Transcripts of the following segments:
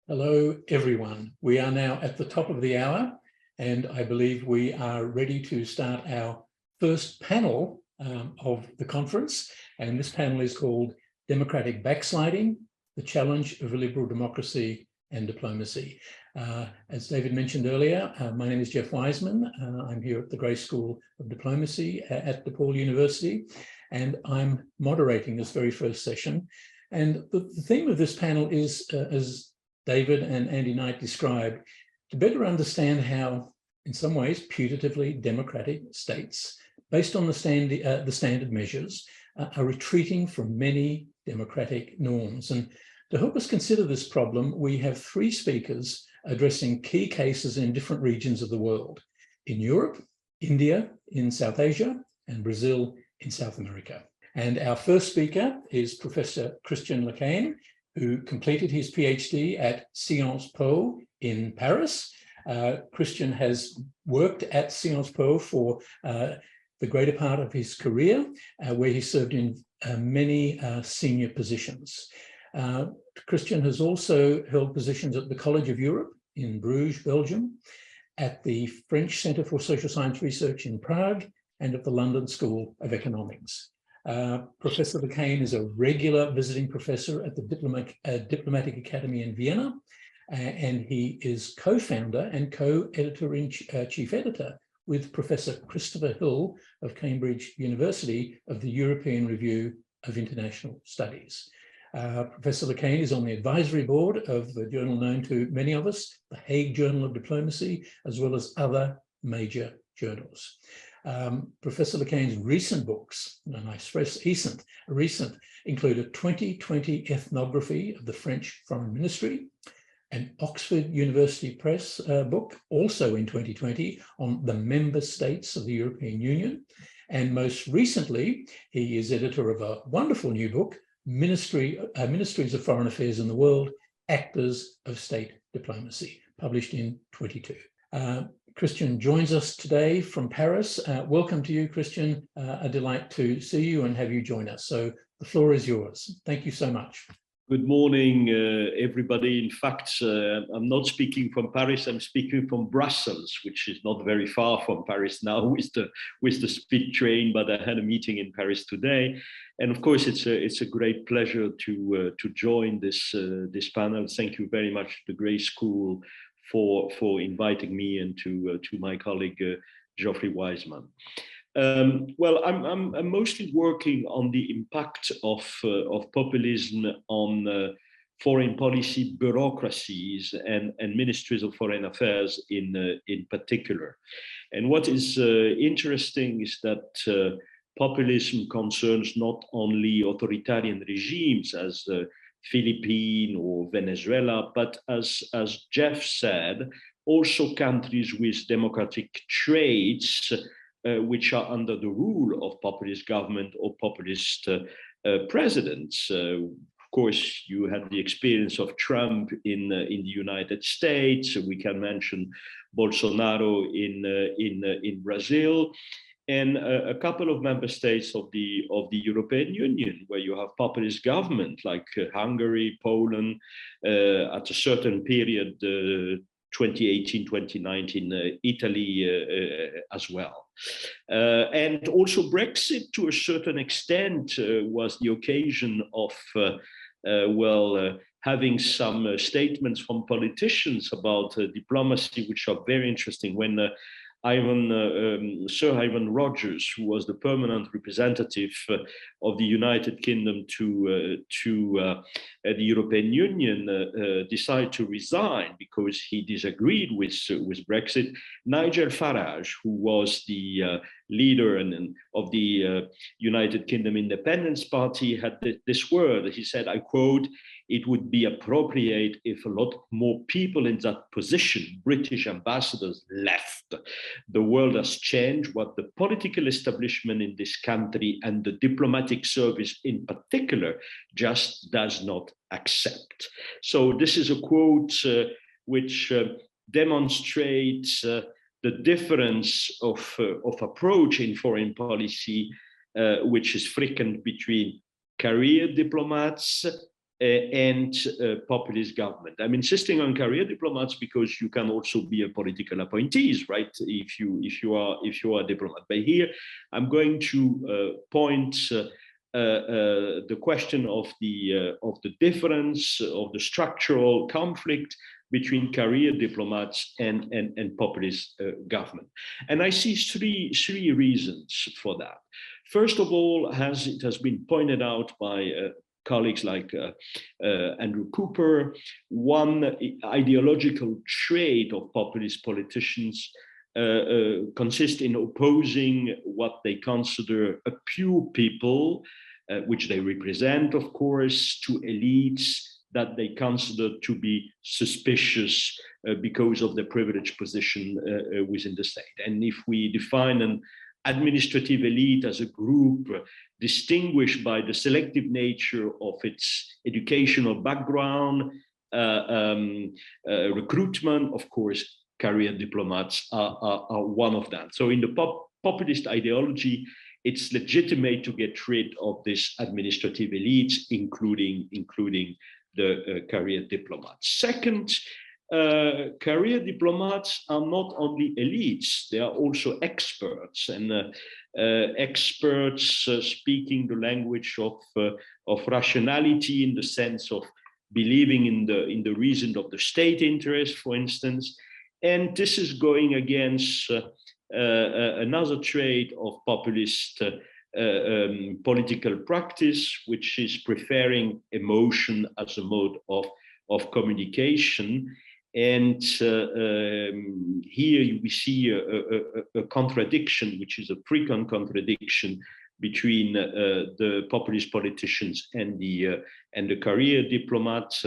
Hello, everyone. We are now at the top of the hour, and I believe we are ready to start our first panel of the conference. And this panel is called Democratic Backsliding, the Challenge of Illiberal Democracy and Diplomacy. As David mentioned earlier, my name is Jeff Wiseman. I'm here at the Gray School of Diplomacy at DePaul University, and I'm moderating this very first session. And the theme of this panel is, as David and Andy Knight described, to better understand how, in some ways, putatively democratic states, based on the standard measures, are retreating from many democratic norms. And to help us consider this problem, we have three speakers addressing key cases in different regions of the world: in Europe, India, in South Asia, and Brazil in South America. And our first speaker is Professor Chrisitan Lequesne, who completed his PhD at Sciences Po in Paris. Chrisitan has worked at Sciences Po for the greater part of his career, where he served in many senior positions. Chrisitan has also held positions at the College of Europe in Bruges, Belgium, at the French Center for Social Science Research in Prague, and at the London School of Economics. Professor Lequesne is a regular visiting professor at the Diplomatic Academy in Vienna, and he is co-founder and co-editor-in-chief editor with Professor Christopher Hill of Cambridge University of the European Review of International Studies. Professor Lequesne is on the advisory board of the journal known to many of us, the Hague Journal of Diplomacy, as well as other major journals. Professor Lequesne's recent books, and I stress recent, include a 2020 ethnography of the French Foreign Ministry, an Oxford University Press book, also in 2020, on the member states of the European Union. And most recently, he is editor of a wonderful new book, Ministries of Foreign Affairs in the World, Actors of State Diplomacy, published in 22. Chrisitan joins us today from Paris. Welcome to you, Chrisitan. A delight to see you and have you join us. So the floor is yours. Thank you so much. Good morning, everybody. In fact, I'm not speaking from Paris. I'm speaking from Brussels, which is not very far from Paris now with the speed train. But I had a meeting in Paris today, and of course, it's a great pleasure to join this panel. Thank you very much to the Gray School for inviting me, and to my colleague Geoffrey Wiseman. Well, I'm mostly working on the impact of populism on foreign policy bureaucracies and ministries of foreign affairs in particular. And what is interesting is that populism concerns not only authoritarian regimes as Philippines or Venezuela, but as Jeff said, also countries with democratic traits which are under the rule of populist government or populist presidents. Of course, you had the experience of Trump in the United States. We can mention Bolsonaro in Brazil, and a couple of member states of the European Union, where you have populist government like Hungary, Poland, at a certain period, 2018, 2019, Italy as well. And also Brexit, to a certain extent, was the occasion of, having some statements from politicians about diplomacy, which are very interesting. When Sir Ivan Rogers, who was the permanent representative of the United Kingdom to the European Union, decided to resign because he disagreed with Brexit. Nigel Farage, who was the leader of the United Kingdom Independence Party, had this word. He said, I quote, "It would be appropriate if a lot more people in that position, British ambassadors, left. The world has changed. What the political establishment in this country and the diplomatic service in particular just does not accept." So this is a quote which demonstrates the difference of approach in foreign policy, which is frequent between career diplomats and populist government. I'm insisting on career diplomats because you can also be a political appointees, right? If you are a diplomat. But here, I'm going to point the question of the difference of the structural conflict between career diplomats and populist government. And I see three reasons for that. First of all, as it has been pointed out by colleagues like Andrew Cooper, one ideological trait of populist politicians consists in opposing what they consider a pure people, which they represent, of course, to elites that they consider to be suspicious because of their privileged position within the state. And if we define an administrative elite as a group distinguished by the selective nature of its educational background, recruitment, of course, career diplomats are one of them. So in the populist ideology, it's legitimate to get rid of this administrative elites, including the career diplomats. Second, career diplomats are not only elites, they are also experts, and experts speaking the language of rationality, in the sense of believing in the reason of the state interest, for instance. And this is going against another trait of populist political practice, which is preferring emotion as a mode of communication. And here we see a contradiction, which is a frequent contradiction between the populist politicians and the career diplomats.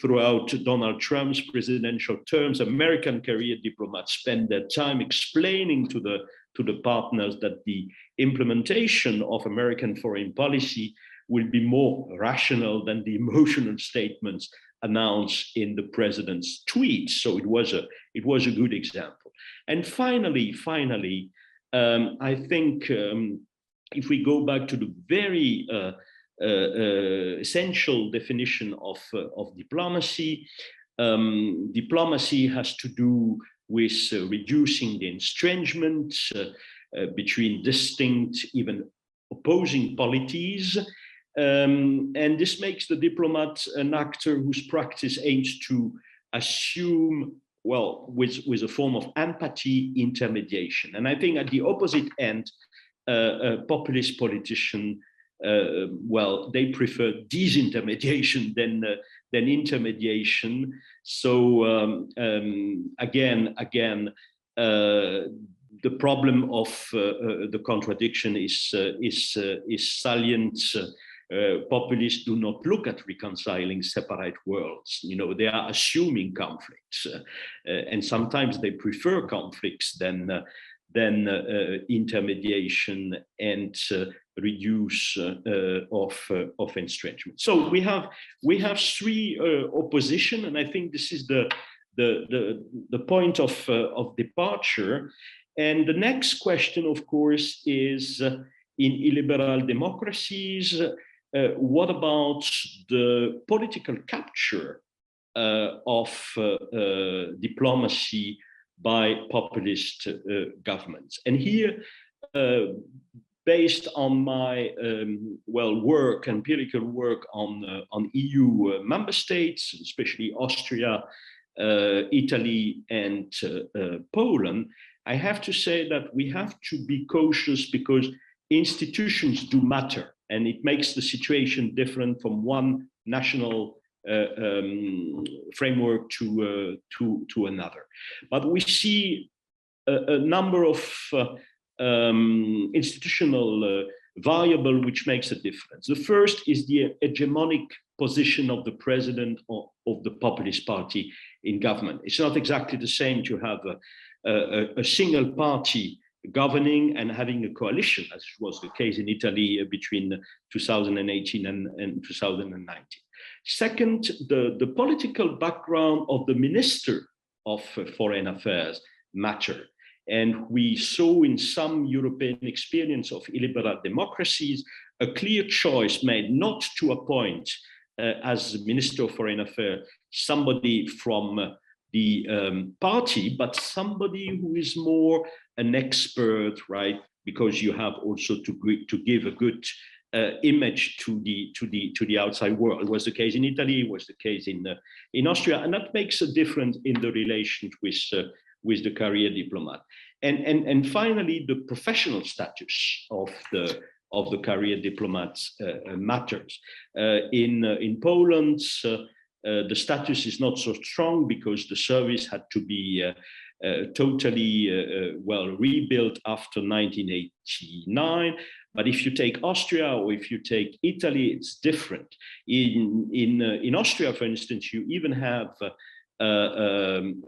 Throughout Donald Trump's presidential terms, American career diplomats spend their time explaining to the partners that the implementation of American foreign policy will be more rational than the emotional statements announced in the president's tweets. So it was a good example. And finally, I think if we go back to the very essential definition of diplomacy, diplomacy has to do with reducing the estrangement between distinct, even opposing polities. And this makes the diplomat an actor whose practice aims to assume, well, with a form of empathy, intermediation. And I think at the opposite end, a populist politician, well, they prefer disintermediation than intermediation. So again, the problem of the contradiction is salient. Populists do not look at reconciling separate worlds. You know, they are assuming conflicts, and sometimes they prefer conflicts than intermediation and reduce of estrangement. So we have three opposition, and I think this is the point of departure. And the next question, of course, is in illiberal democracies, what about the political capture of diplomacy by populist governments? And here, based on my empirical work on EU member states, especially Austria, Italy, and Poland, I have to say that we have to be cautious because institutions do matter, and it makes the situation different from one national framework to another. But we see a number of institutional variable which makes a difference. The first is the hegemonic position of the president of the populist party in government. It's not exactly the same to have a single party governing and having a coalition, as was the case in Italy between 2018 and 2019. Second, the political background of the Minister of Foreign Affairs matter. And we saw in some European experience of illiberal democracies a clear choice made not to appoint as Minister of Foreign Affairs somebody from the party, but somebody who is more an expert, right? Because you have also to give a good image to the outside world. It was the case in Italy, it was the case in Austria, and that makes a difference in the relations with the career diplomat. And finally, the professional status of the career diplomats matters. In Poland, the status is not so strong because the service had to be totally rebuilt after 1989. But if you take Austria or if you take Italy, it's different. In Austria, for instance, you even have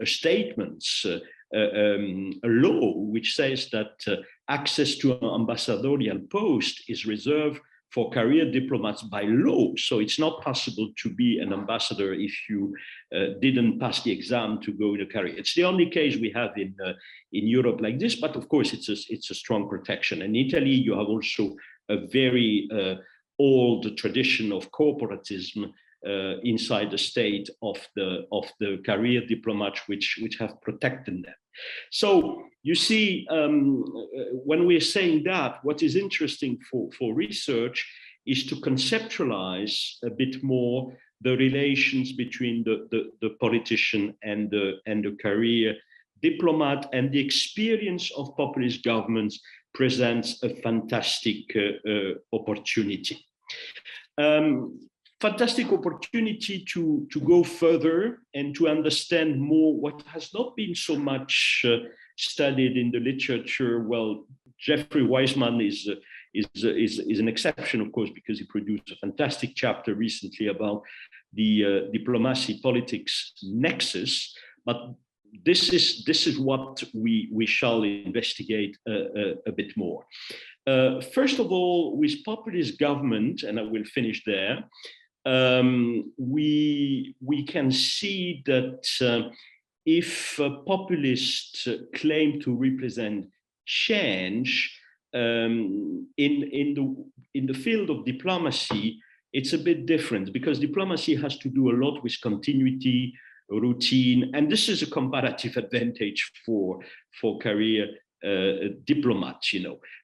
statements, a law which says that access to an ambassadorial post is reserved for career diplomats by law. So it's not possible to be an ambassador if you didn't pass the exam to go in a career. It's the only case we have in Europe like this, but of course it's a strong protection. In Italy, you have also a very old tradition of corporatism inside the state of the career diplomats, which have protected them. So you see, when we're saying that, what is interesting for research is to conceptualize a bit more the relations between the politician and the career diplomat, and the experience of populist governments presents a fantastic opportunity. Fantastic opportunity to go further and to understand more what has not been so much studied in the literature. Well, Jeffrey Weissman is an exception, of course, because he produced a fantastic chapter recently about the diplomacy politics nexus. But this is what we shall investigate a bit more. First of all, with populist government, and I will finish there. We can see that if populists claim to represent change in the field of diplomacy, it's a bit different, because diplomacy has to do a lot with continuity, routine, and this is a comparative advantage for career diplomats,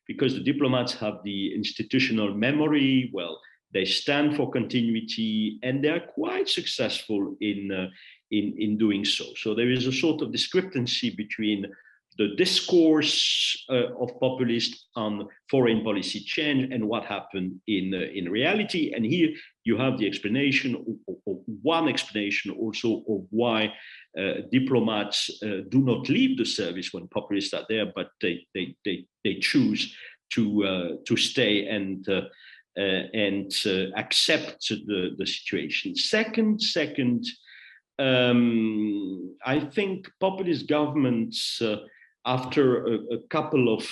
because the diplomats have the institutional memory. Well, they stand for continuity, and they are quite successful in doing so. So there is a sort of discrepancy between the discourse of populists on foreign policy change and what happened in reality. And here you have the explanation, or one explanation also, of why diplomats do not leave the service when populists are there, but they choose to stay and accept the situation. Second, I think populist governments, after a couple of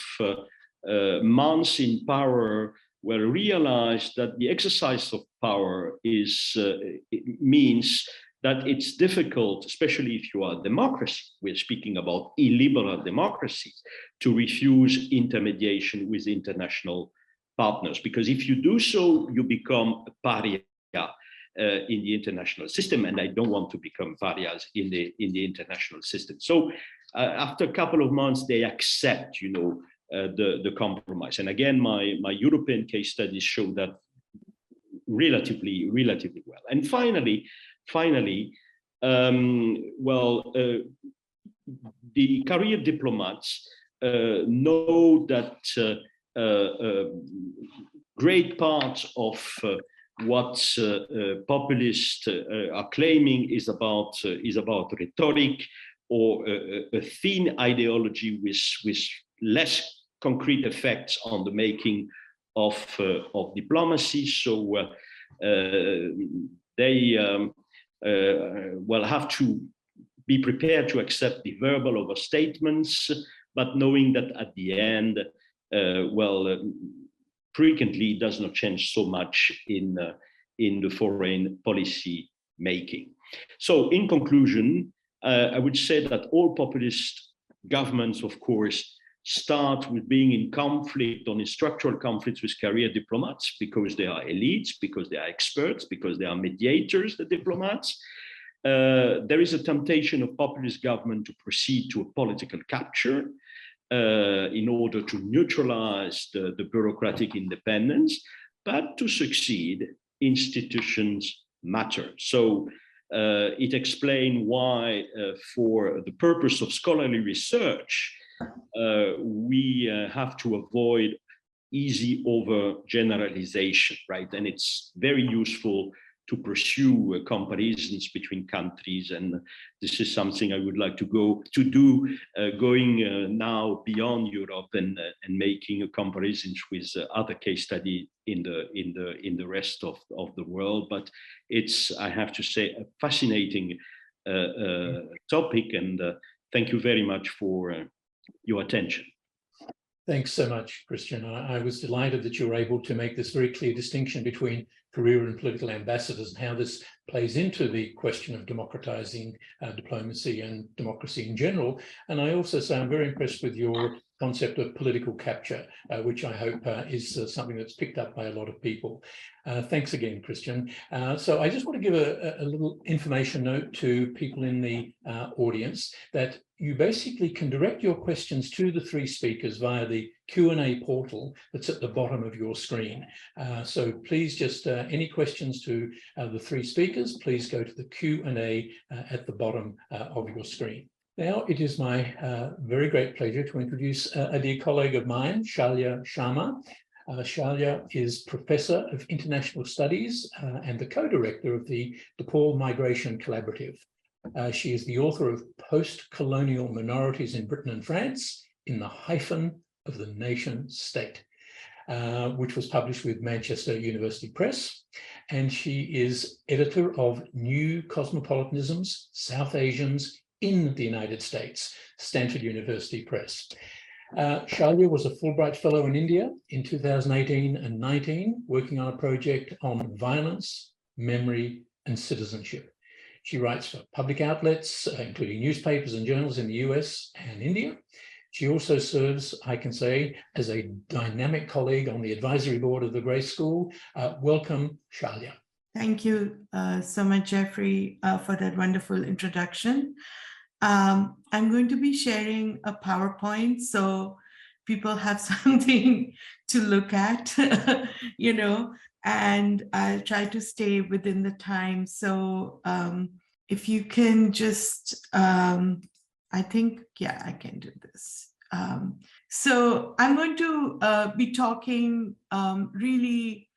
months in power, will realize that the exercise of power means that it's difficult, especially if you are a democracy. We're speaking about illiberal democracies, to refuse intermediation with international partners, because if you do so, you become a pariah in the international system, and I don't want to become pariahs in the international system. So after a couple of months, they accept, the compromise. And again, my European case studies show that relatively well. And finally, the career diplomats know that great part of what populists are claiming is about rhetoric, or a thin ideology with less concrete effects on the making of diplomacy. So they have to be prepared to accept the verbal overstatements, but knowing that at the end, frequently does not change so much in the foreign policy making. So in conclusion, I would say that all populist governments, of course, start with being in conflict or in structural conflicts with career diplomats because they are elites, because they are experts, because they are mediators, the diplomats. There is a temptation of populist government to proceed to a political capture in order to neutralize the bureaucratic independence, but to succeed, institutions matter. So it explains why, for the purpose of scholarly research, we have to avoid easy overgeneralization, right? And it's very useful to pursue comparisons between countries, and this is something I would like to do, going now beyond Europe and making comparisons with other case studies in the rest of the world. But it's, I have to say, a fascinating topic, and thank you very much for your attention. Thanks so much, Christian. I was delighted that you were able to make this very clear distinction between career and political ambassadors and how this plays into the question of democratizing diplomacy and democracy in general. And I also say I'm very impressed with your concept of political capture, which I hope is something that's picked up by a lot of people. Thanks again, Christian. So I just want to give a little information note to people in the audience that you basically can direct your questions to the three speakers via the Q&A portal that's at the bottom of your screen. So please just, any questions to the three speakers, please go to the Q&A at the bottom of your screen. Now it is my very great pleasure to introduce a dear colleague of mine, Shailja Sharma. Shailja is Professor of International Studies and the co-director of the DePaul Migration Collaborative. She is the author of Post-Colonial Minorities in Britain and France in the Hyphen of the Nation State, which was published with Manchester University Press. And she is editor of New Cosmopolitanisms, South Asians in the United States, Stanford University Press. Shailja was a Fulbright Fellow in India in 2018 and 19, working on a project on violence, memory, and citizenship. She writes for public outlets, including newspapers and journals in the US and India. She also serves, I can say, as a dynamic colleague on the advisory board of the Grace School. Welcome, Shailja. Thank you so much, Jeffrey, for that wonderful introduction. I'm going to be sharing a PowerPoint so people have something to look at, you know, and I'll try to stay within the time. So if you can just, I think, yeah, I can do this. So I'm going to be talking really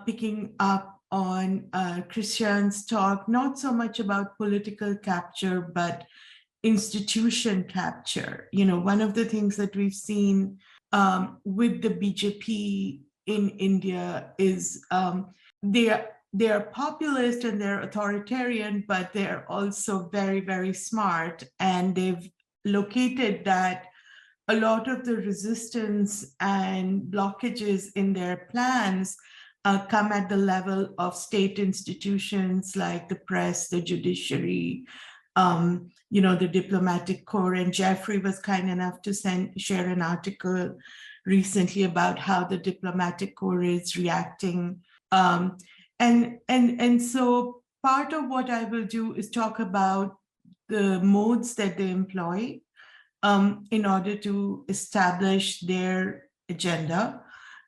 picking up on Christian's talk, not so much about political capture, but institution capture. You know, one of the things that we've seen with the BJP in India is they are populist and they're authoritarian, but they're also very, very smart. And they've located that a lot of the resistance and blockages in their plans come at the level of state institutions like the press, the judiciary, you know, the diplomatic corps. And Jeffrey was kind enough to share an article recently about how the diplomatic corps is reacting. And so part of what I will do is talk about the modes that they employ in order to establish their agenda.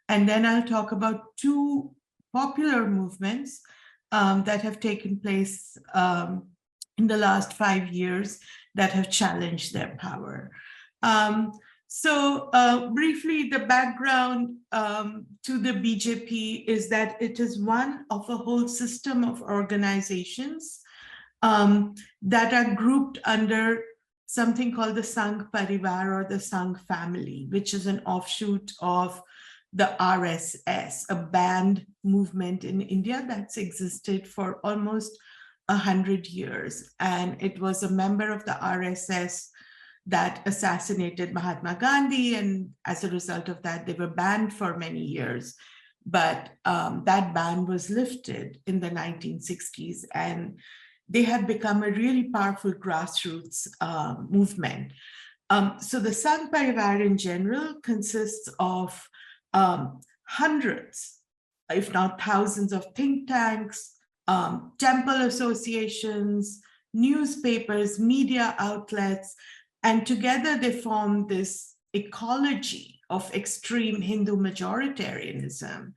And then I'll talk about two popular movements that have taken place in the last 5 years that have challenged their power. So briefly, the background to the BJP is that it is one of a whole system of organizations that are grouped under something called the Sangh Parivar or the Sangh family, which is an offshoot of the RSS, a banned movement in India that's existed for almost 100 years. And it was a member of the RSS that assassinated Mahatma Gandhi. And as a result of that, they were banned for many years. But that ban was lifted in the 1960s. And they have become a really powerful grassroots movement. So the Sangh Parivar in general consists of hundreds, if not thousands, of think tanks, temple associations, newspapers, media outlets, and together they form this ecology of extreme Hindu majoritarianism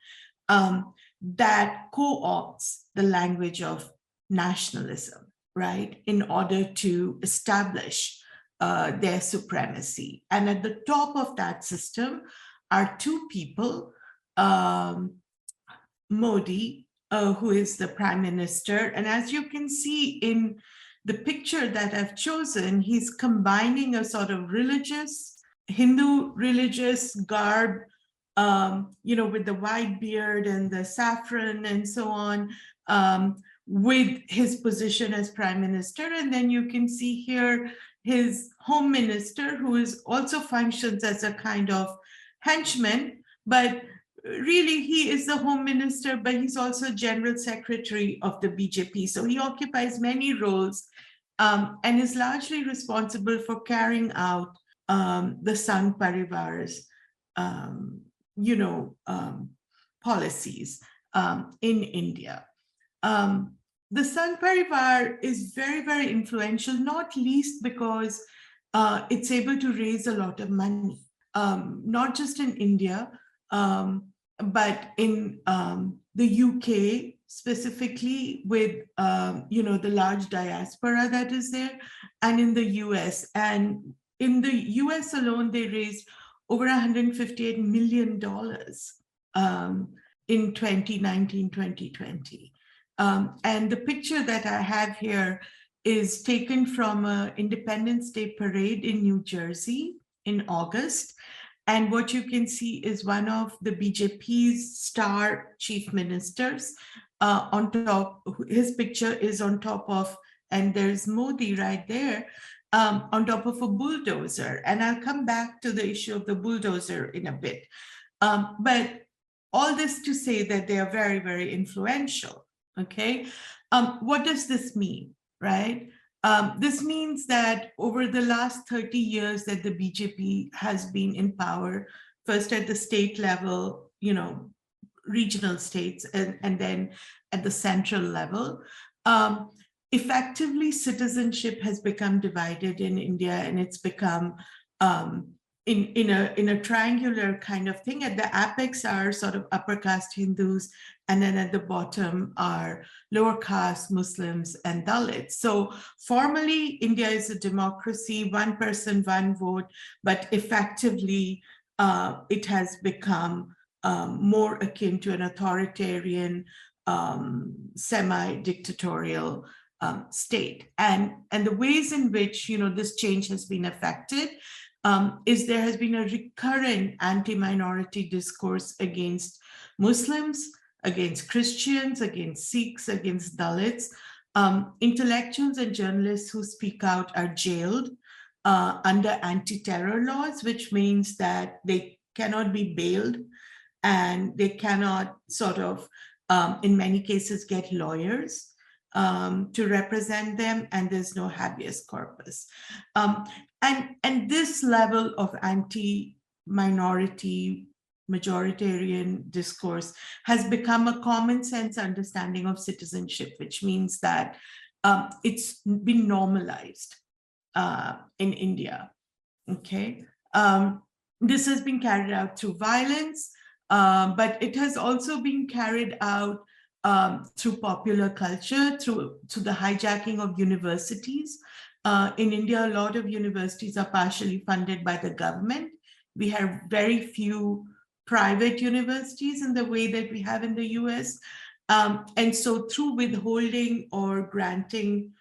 that co-opts the language of nationalism, right, in order to establish their supremacy. And at the top of that system are two people, Modi, who is the prime minister. And as you can see in the picture that I've chosen, he's combining a sort of Hindu religious garb, with the white beard and the saffron and so on, with his position as prime minister. And then you can see here his home minister, who is also functions as a kind of henchman, but really he is the home minister, but he's also general secretary of the BJP. So he occupies many roles and is largely responsible for carrying out the Sangh Parivar's policies in India. The Sangh Parivar is very, very influential, not least because it's able to raise a lot of money, not just in India, but in the UK specifically, with the large diaspora that is there, and in the US. And in the US alone, they raised over $158 million in 2019-2020. And the picture that I have here is taken from an Independence Day parade in New Jersey in August. And what you can see is one of the BJP's star chief ministers on top. His picture is on top of, and there's Modi right there, on top of a bulldozer. And I'll come back to the issue of the bulldozer in a bit. But all this to say that they are very, very influential. Okay, what does this mean, right? This means that over the last 30 years that the BJP has been in power, first at the state level, regional states, and then at the central level, effectively citizenship has become divided in India, and it's become in a triangular kind of thing. At the apex are sort of upper caste Hindus, and then at the bottom are lower caste Muslims and Dalits. So formally, India is a democracy, one person, one vote, but effectively it has become more akin to an authoritarian, semi-dictatorial state. And the ways in which this change has been affected is there has been a recurrent anti-minority discourse against Muslims, against Christians, against Sikhs, against Dalits. Intellectuals and journalists who speak out are jailed under anti-terror laws, which means that they cannot be bailed and they cannot sort of, in many cases, get lawyers to represent them, and there's no habeas corpus. And this level of anti-minority majoritarian discourse has become a common sense understanding of citizenship, which means that it's been normalized in India. Okay, this has been carried out through violence, but it has also been carried out through popular culture, through the hijacking of universities. In India, a lot of universities are partially funded by the government. We have very few private universities in the way that we have in the US. And so through withholding or granting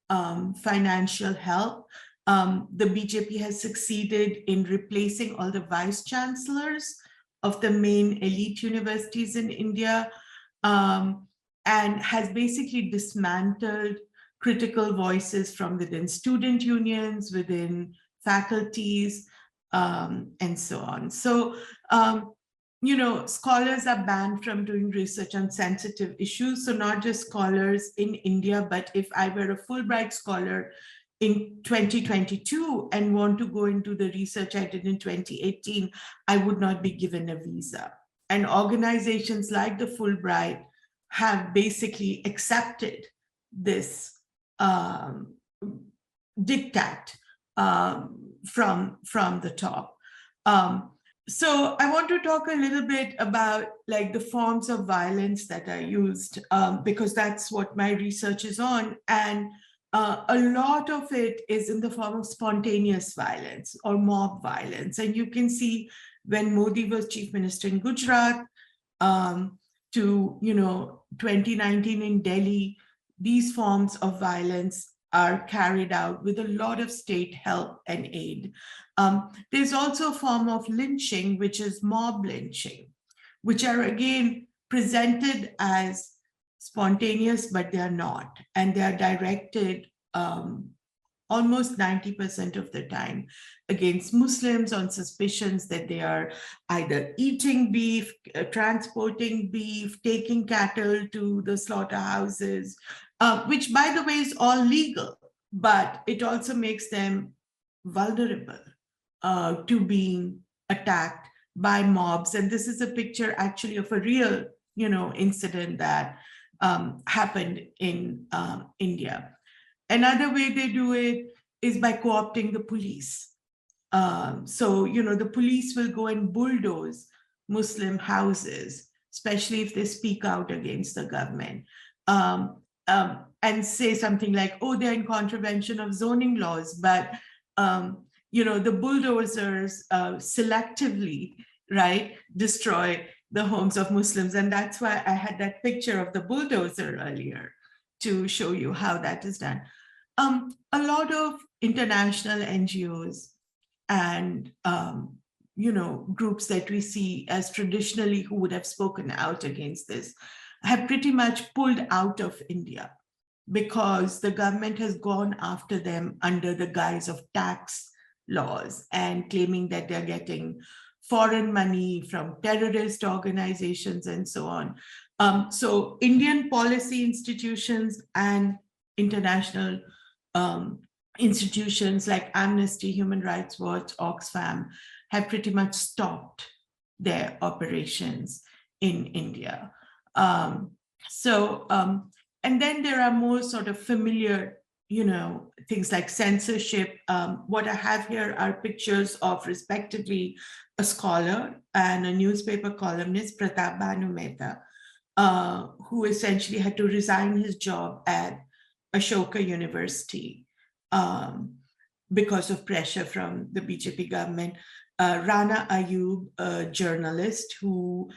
financial help, the BJP has succeeded in replacing all the vice chancellors of the main elite universities in India, and has basically dismantled critical voices from within student unions, within faculties, and so on. So, scholars are banned from doing research on sensitive issues. So not just scholars in India, but if I were a Fulbright scholar in 2022 and want to go into the research I did in 2018, I would not be given a visa. And organizations like the Fulbright have basically accepted this diktat from the top. So I want to talk a little bit about like the forms of violence that are used, because that's what my research is on. And a lot of it is in the form of spontaneous violence or mob violence. And you can see when Modi was chief minister in Gujarat to 2019 in Delhi, these forms of violence are carried out with a lot of state help and aid. There's also a form of lynching, which is mob lynching, which are again presented as spontaneous, but they are not. And they are directed almost 90% of the time against Muslims on suspicions that they are either eating beef, transporting beef, taking cattle to the slaughterhouses, which by the way is all legal, but it also makes them vulnerable to being attacked by mobs. And this is a picture actually of a real, incident that happened in India. Another way they do it is by co-opting the police. So, the police will go and bulldoze Muslim houses, especially if they speak out against the government, and say something like, oh, they're in contravention of zoning laws. But, the bulldozers selectively, right, destroy the homes of Muslims. And that's why I had that picture of the bulldozer earlier to show you how that is done. A lot of international NGOs and, groups that we see as traditionally who would have spoken out against this have pretty much pulled out of India because the government has gone after them under the guise of tax laws and claiming that they're getting foreign money from terrorist organizations and so on. So Indian policy institutions and international institutions like Amnesty, Human Rights Watch, Oxfam have pretty much stopped their operations in India. And then there are more sort of familiar, things like censorship. What I have here are pictures of respectively a scholar and a newspaper columnist, Pratap Bhanu Mehta, who essentially had to resign his job at Ashoka University because of pressure from the BJP government. Rana Ayub, a journalist who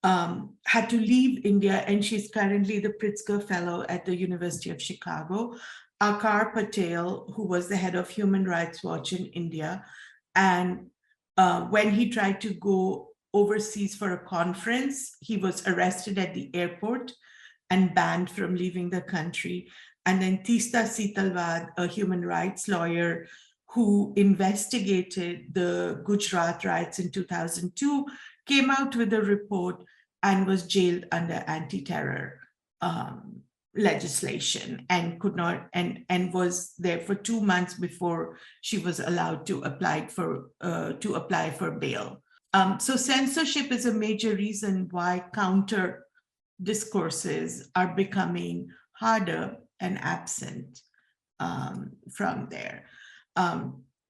had to leave India, and she's currently the Pritzker Fellow at the University of Chicago. Akar Patel, who was the head of Human Rights Watch in India. And when he tried to go overseas for a conference, he was arrested at the airport and banned from leaving the country. And then Tista Sitalwad, a human rights lawyer who investigated the Gujarat riots in 2002, came out with a report and was jailed under anti-terror legislation and could not, and was there for 2 months before she was allowed to apply for bail. So censorship is a major reason why counter discourses are becoming harder and absent from there.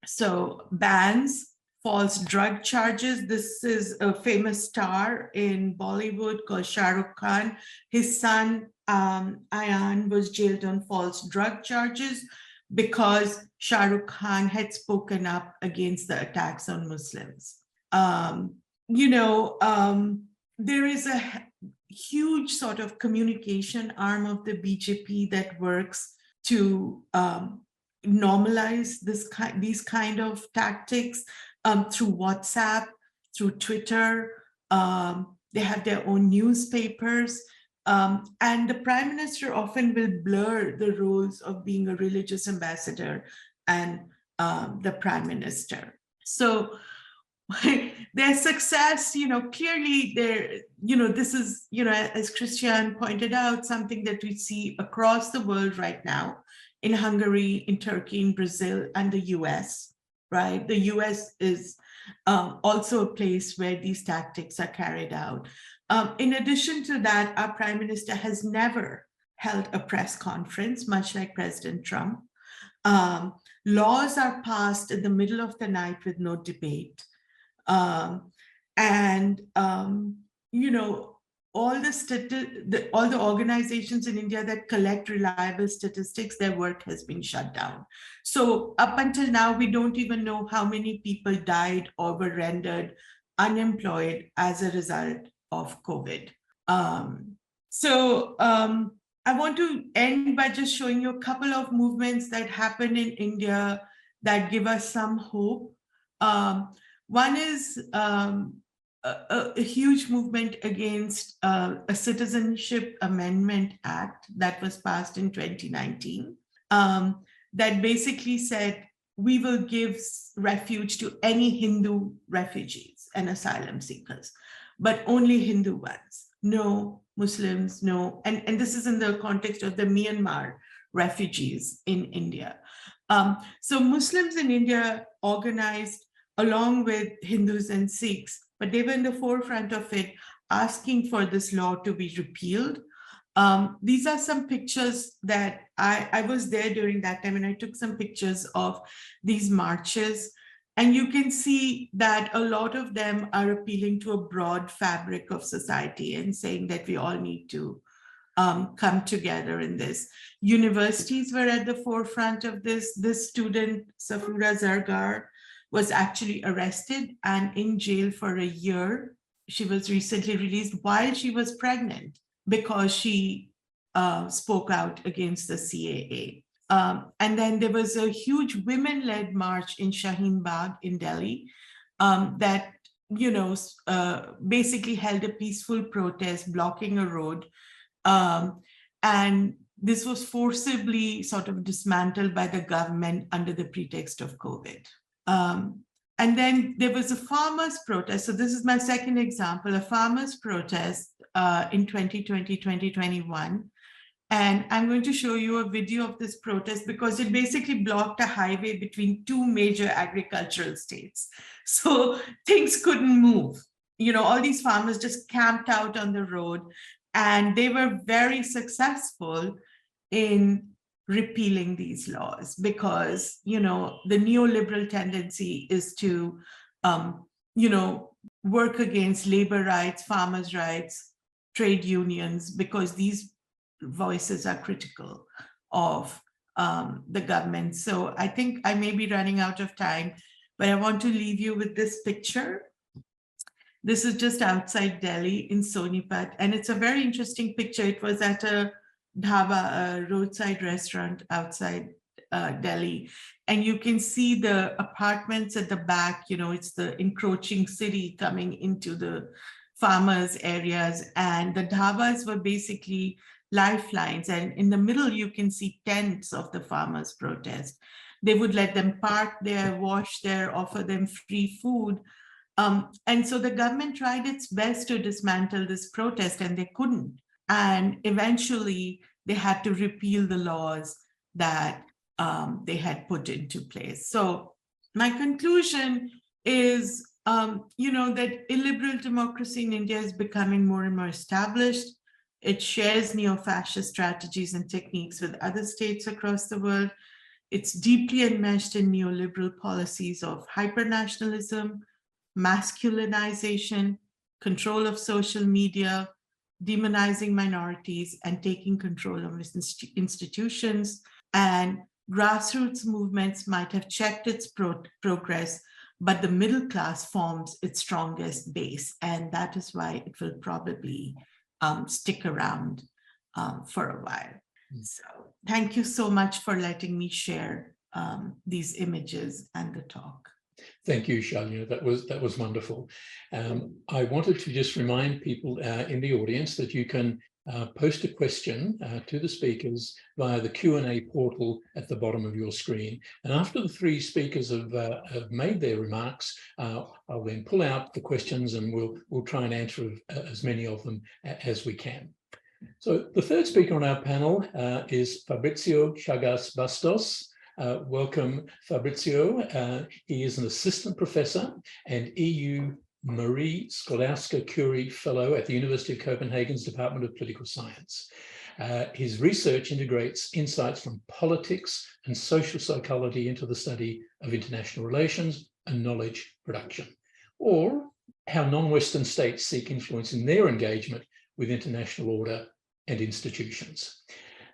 So bans, false drug charges. This is a famous star in Bollywood called Shah Rukh Khan. His son, Ayan, was jailed on false drug charges because Shah Rukh Khan had spoken up against the attacks on Muslims. There is a huge sort of communication arm of the BJP that works to normalize these kind of tactics through WhatsApp, through Twitter. They have their own newspapers. And the prime minister often will blur the roles of being a religious ambassador and the prime minister. So their success, clearly this is, as Christian pointed out, something that we see across the world right now in Hungary, in Turkey, in Brazil, and the US, right? The US is also a place where these tactics are carried out. In addition to that, our Prime Minister has never held a press conference, much like President Trump. Laws are passed in the middle of the night with no debate. You know, all the organizations in India that collect reliable statistics, their work has been shut down. So up until now, we don't even know how many people died or were rendered unemployed as a result of COVID. I want to end by just showing you a couple of movements that happen in India that give us some hope. One is a huge movement against a Citizenship Amendment Act that was passed in 2019 that basically said we will give refuge to any Hindu refugees and asylum seekers, but only Hindu ones. No Muslims, no. And this is in the context of the Myanmar refugees in India. So Muslims in India organized along with Hindus and Sikhs, but they were in the forefront of it, asking for this law to be repealed. These are some pictures that I was there during that time, and I took some pictures of these marches. And you can see that a lot of them are appealing to a broad fabric of society and saying that we all need to come together in this. Universities were at the forefront of this. This student, Safura Zargar, was actually arrested and in jail for a year. She was recently released while she was pregnant because she spoke out against the CAA. And then there was a huge women-led march in Shaheen Bagh in Delhi that, you know, basically held a peaceful protest blocking a road. And this was forcibly sort of dismantled by the government under the pretext of COVID. And then there was a farmers' protest. So this is my second example, a farmers' protest in 2020, 2021. And I'm going to show you a video of this protest because it basically blocked a highway between two major agricultural states. So things couldn't move. You know, all these farmers just camped out on the road, and they were very successful in repealing these laws because, you know, the neoliberal tendency is to, you know, work against labor rights, farmers' rights, trade unions, because these voices are critical of the government. So I think I may be running out of time, but I want to leave you with this picture. This is just outside Delhi in Sonipat, and it's a very interesting picture. It was at a dhaba, a roadside restaurant outside Delhi, and you can see the apartments at the back. You know, it's the encroaching city coming into the farmers' areas, and the dhabas were basically lifelines, and in the middle you can see tents of the farmers' protest. They would let them park there, wash there, offer them free food. And so the government tried its best to dismantle this protest, and they couldn't. And eventually they had to repeal the laws that they had put into place. So my conclusion is, you know, that illiberal democracy in India is becoming more and more established. It shares neo-fascist strategies and techniques with other states across the world. It's deeply enmeshed in neoliberal policies of hypernationalism, masculinization, control of social media, demonizing minorities, and taking control of institutions. And grassroots movements might have checked its progress, but the middle class forms its strongest base. And that is why it will probably stick around for a while. So thank you so much for letting me share these images and the talk. Thank you, Shailja. That was wonderful. I wanted to just remind people in the audience that you can post a question to the speakers via the Q&A portal at the bottom of your screen. And after the three speakers have made their remarks, I'll then pull out the questions and we'll try and answer as many of them as we can. So the third speaker on our panel is Fabricio Chagas-Bastos. Welcome, Fabricio. He is an assistant professor and EU Marie Sklodowska-Curie Fellow at the University of Copenhagen's Department of Political Science. His research integrates insights from politics and social psychology into the study of international relations and knowledge production, or how non-Western states seek influence in their engagement with international order and institutions.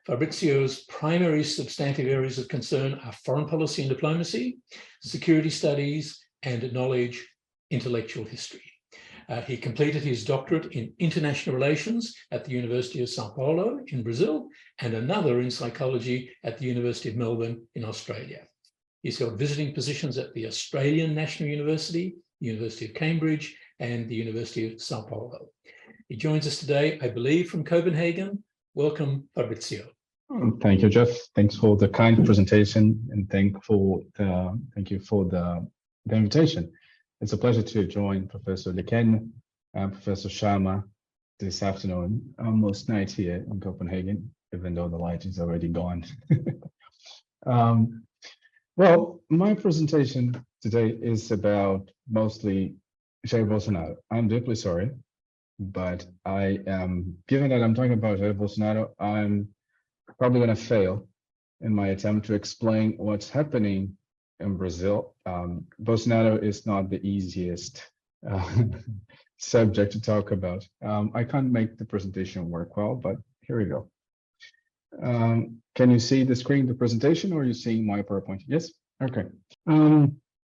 Fabricio's primary substantive areas of concern are foreign policy and diplomacy, security studies, and knowledge intellectual history. He completed his doctorate in international relations at the University of Sao Paulo in Brazil and another in psychology at the University of Melbourne in Australia. He's held visiting positions at the Australian National University, University of Cambridge, and the University of Sao Paulo. He joins us today, I believe, from Copenhagen. Welcome, Fabricio. Thank you, Jeff. Thanks for the kind presentation, and thank you for the invitation. It's a pleasure to join Professor Lequesne and Professor Sharma this afternoon, almost night here in Copenhagen, even though the light is already gone. Well, my presentation today is about mostly Jair Bolsonaro. I'm deeply sorry, but I am, given that I'm talking about Jair Bolsonaro, I'm probably going to fail in my attempt to explain what's happening in Brazil. Bolsonaro is not the easiest subject to talk about. I can't make the presentation work well, but here we go. Can you see the screen, the presentation, or are you seeing my PowerPoint? Yes? Okay.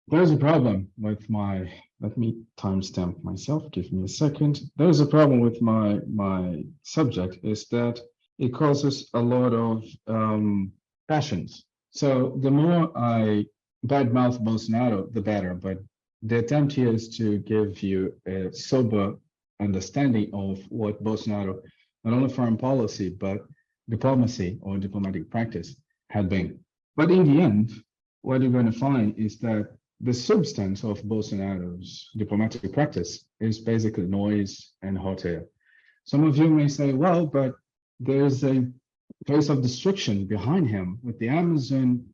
There's a problem with my, let me timestamp myself, give me a second. There's a problem with my subject, is that it causes a lot of passions. So the more I badmouth Bolsonaro, the better, but the attempt here is to give you a sober understanding of what Bolsonaro, not only foreign policy, but diplomacy or diplomatic practice had been. But in the end, what you're going to find is that the substance of Bolsonaro's diplomatic practice is basically noise and hot air. Some of you may say, well, but there's a place of destruction behind him with the Amazon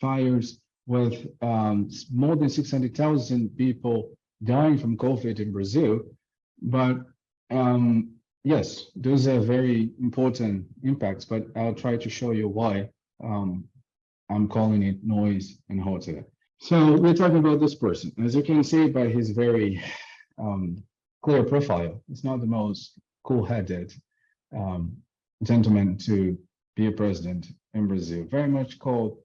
fires, with more than 600,000 people dying from COVID in Brazil. But yes, those are very important impacts, but I'll try to show you why I'm calling it noise and hot air. So we're talking about this person. As you can see by his very clear profile, it's not the most cool-headed gentleman to be a president in Brazil, very much called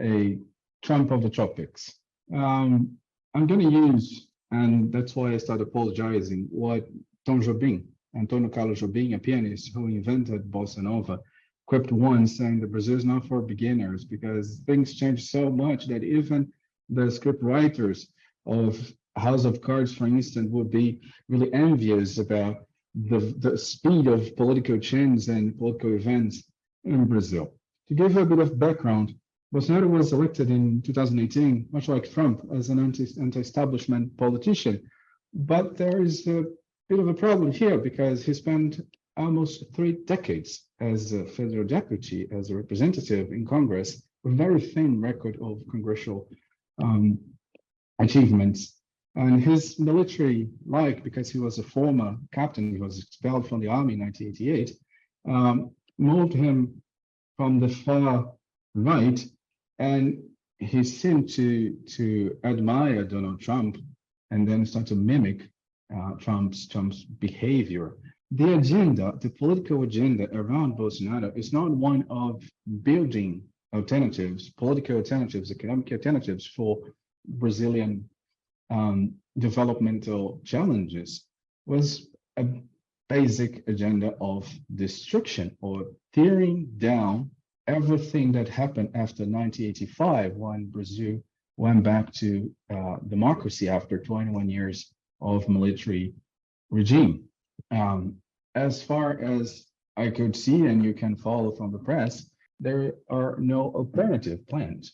a Trump of the tropics. I'm going to use, and that's why I started apologizing, what Antônio Carlos Jobim, a pianist who invented bossa nova, quipped once, saying that Brazil is not for beginners, because things change so much that even the script writers of House of Cards, for instance, would be really envious about the speed of political change and political events in Brazil. To give you a bit of background, Bolsonaro was elected in 2018, much like Trump, as an anti-establishment politician. But there is a bit of a problem here, because he spent almost 3 decades as a federal deputy, as a representative in Congress, with a very thin record of congressional achievements. And his military life, because he was a former captain, he was expelled from the army in 1988, moved him from the far right, and he seemed to admire Donald Trump and then start to mimic Trump's behavior. The agenda, the political agenda around Bolsonaro is not one of building alternatives, political alternatives, economic alternatives for Brazilian developmental challenges. Was a basic agenda of destruction or tearing down everything that happened after 1985, when Brazil went back to democracy after 21 years of military regime. As far as I could see, and you can follow from the press, there are no alternative plans.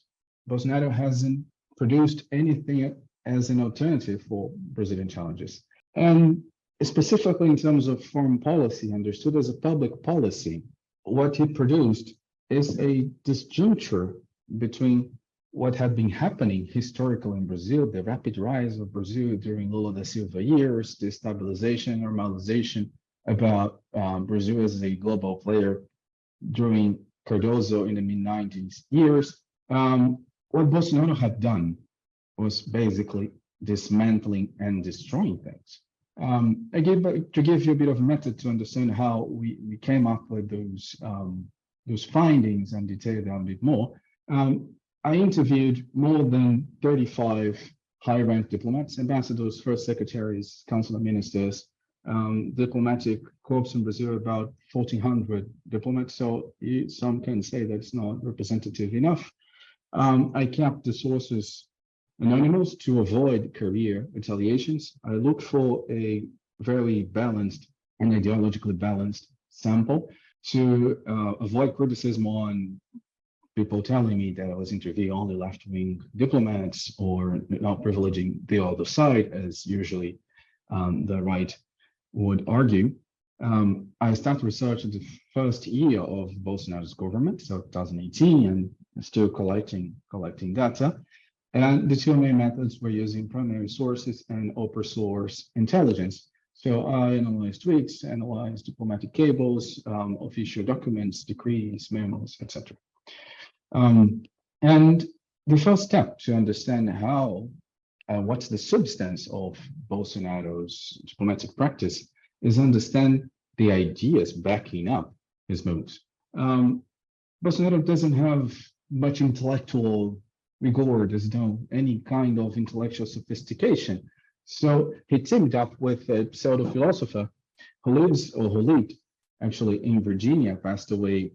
Bolsonaro hasn't produced anything as an alternative for Brazilian challenges. And specifically in terms of foreign policy, understood as a public policy, what he produced is a disjuncture between what had been happening historically in Brazil, the rapid rise of Brazil during Lula da Silva years, the stabilization, normalization about Brazil as a global player during Cardoso in the mid-90s years. What Bolsonaro had done was basically dismantling and destroying things. To give you a bit of method to understand how we came up with those findings and detail them a bit more, I interviewed more than 35 high-ranked diplomats, ambassadors, first secretaries, council of ministers, diplomatic corps in Brazil, about 1,400 diplomats. So some can say that it's not representative enough. I kept the sources anonymous to avoid career retaliations. I looked for a very balanced and ideologically balanced sample to avoid criticism on people telling me that I was interviewing only left-wing diplomats or not privileging the other side, as usually the right would argue. I started research in the first year of Bolsonaro's government, so 2018, and still collecting data. And the two main methods were using primary sources and open source intelligence. So I analyzed tweets, analyzed diplomatic cables, official documents, decrees, memos, etc. And the first step to understand how, what's the substance of Bolsonaro's diplomatic practice is understand the ideas backing up his moves. Bolsonaro doesn't have much intellectual rigor, doesn't know any kind of intellectual sophistication. So he teamed up with a pseudo-philosopher who lived actually in Virginia, passed away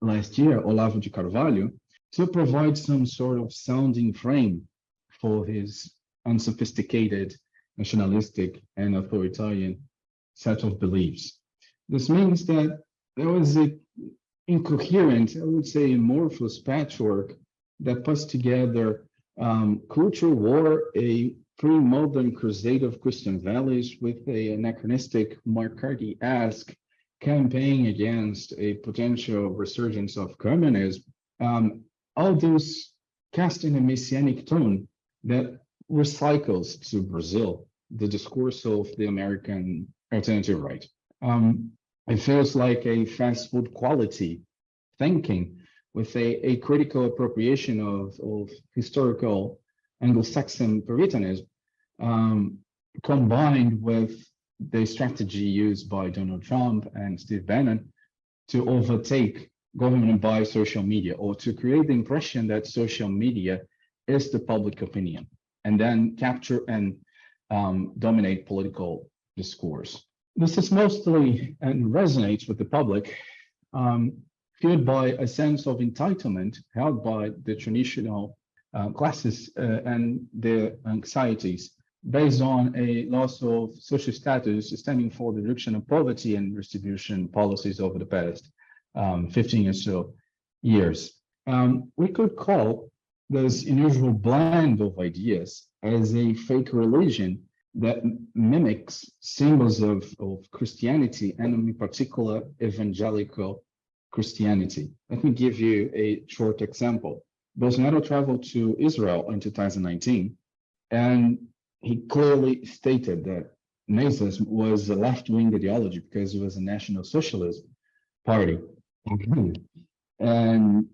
last year, Olavo de Carvalho, to provide some sort of sounding frame for his unsophisticated, nationalistic, and authoritarian set of beliefs. This means that there was an incoherent, I would say, amorphous patchwork that puts together culture war, a pre-modern crusade of Christian values with a anachronistic McCarthy-esque campaign against a potential resurgence of communism, all those cast in a messianic tone that recycles to Brazil the discourse of the American alternative right. It feels like a fast food quality thinking with a critical appropriation of historical Anglo-Saxon Puritanism, combined with the strategy used by Donald Trump and Steve Bannon to overtake government by social media, or to create the impression that social media is the public opinion, and then capture and dominate political discourse. This is mostly and resonates with the public, fueled by a sense of entitlement held by the traditional classes and their anxieties, based on a loss of social status stemming for the reduction of poverty and redistribution policies over the past 15 or so years. We could call this unusual blend of ideas as a fake religion that mimics symbols of Christianity, and in particular evangelical Christianity. Let me give you a short example. Bolsonaro traveled to Israel in 2019, and he clearly stated that Nazism was a left-wing ideology because it was a National Socialist party. And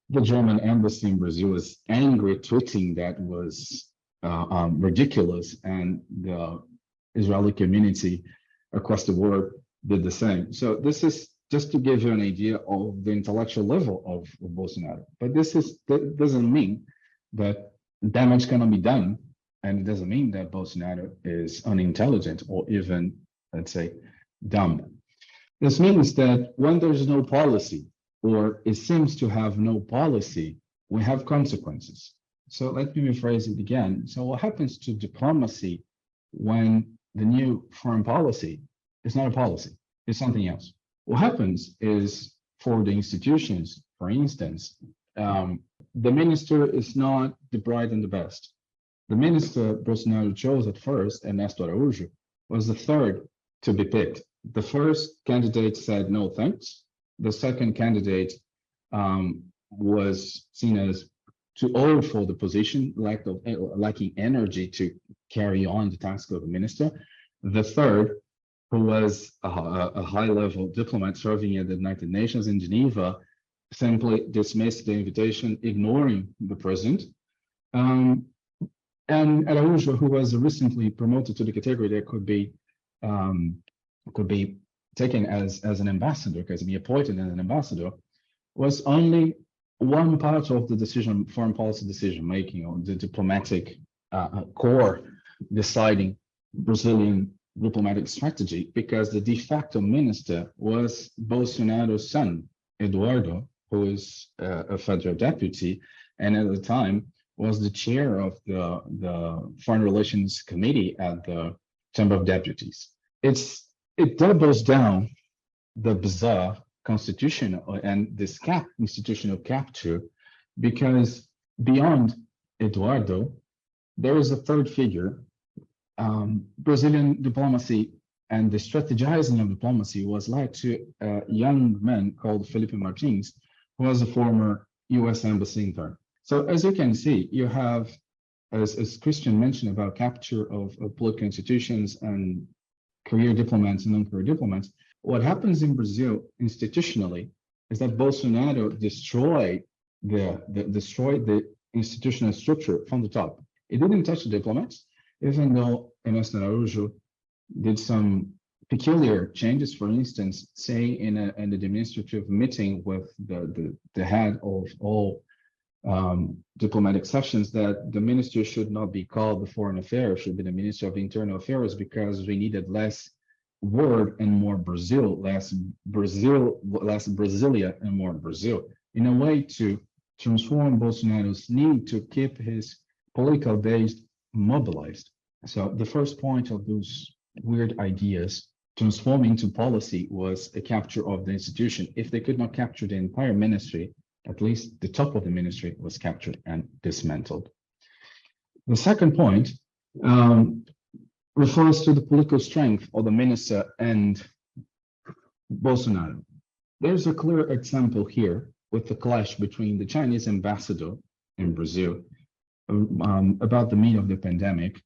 the German embassy in Brazil was angry, tweeting that was ridiculous, and the Israeli community across the world did the same. So this is just to give you an idea of the intellectual level of Bolsonaro. But that doesn't mean that damage cannot be done, and it doesn't mean that Bolsonaro is unintelligent or even, let's say, dumb. This means that when there's no policy, or it seems to have no policy, we have consequences. So let me rephrase it again. So what happens to diplomacy when the new foreign policy is not a policy, it's something else? What happens is, for the institutions, for instance, the minister is not the bride and the best. The minister Bolsonaro chose at first, Ernesto Araújo, was the third to be picked. The first candidate said no thanks. The second candidate was seen as too old for the position, lacking energy to carry on the task of a minister. The third, who was a high-level diplomat serving at the United Nations in Geneva, simply dismissed the invitation, ignoring the president. And Araújo, who was recently promoted to the category that could be taken as an ambassador, because be appointed as an ambassador, was only one part of the foreign policy decision making, or the diplomatic core deciding Brazilian diplomatic strategy, because the de facto minister was Bolsonaro's son, Eduardo, who is a federal deputy, and at the time was the chair of the Foreign Relations Committee at the Chamber of Deputies. It doubles down the bizarre constitutional and this institutional capture, because beyond Eduardo, there is a third figure. Brazilian diplomacy and the strategizing of diplomacy was led to a young man called Felipe Martins, who was a former US embassy intern. So as you can see, you have, as Christian mentioned about capture of political institutions and career diplomats and non-career diplomats, what happens in Brazil institutionally is that Bolsonaro destroyed the institutional structure from the top. It didn't touch the diplomats, even though Ernesto Araújo did some peculiar changes. For instance, saying in an administrative meeting with the head of all diplomatic sections that the minister should not be called the Foreign Affairs, should be the Minister of Internal Affairs, because we needed less word and more Brazil, less Brasilia and more Brazil, in a way to transform Bolsonaro's need to keep his political base mobilized. So the first point of those weird ideas transforming into policy was a capture of the institution. If they could not capture the entire ministry, at least the top of the ministry was captured and dismantled. The second point refers to the political strength of the minister and Bolsonaro. There's a clear example here with the clash between the Chinese ambassador in Brazil about the meaning of the pandemic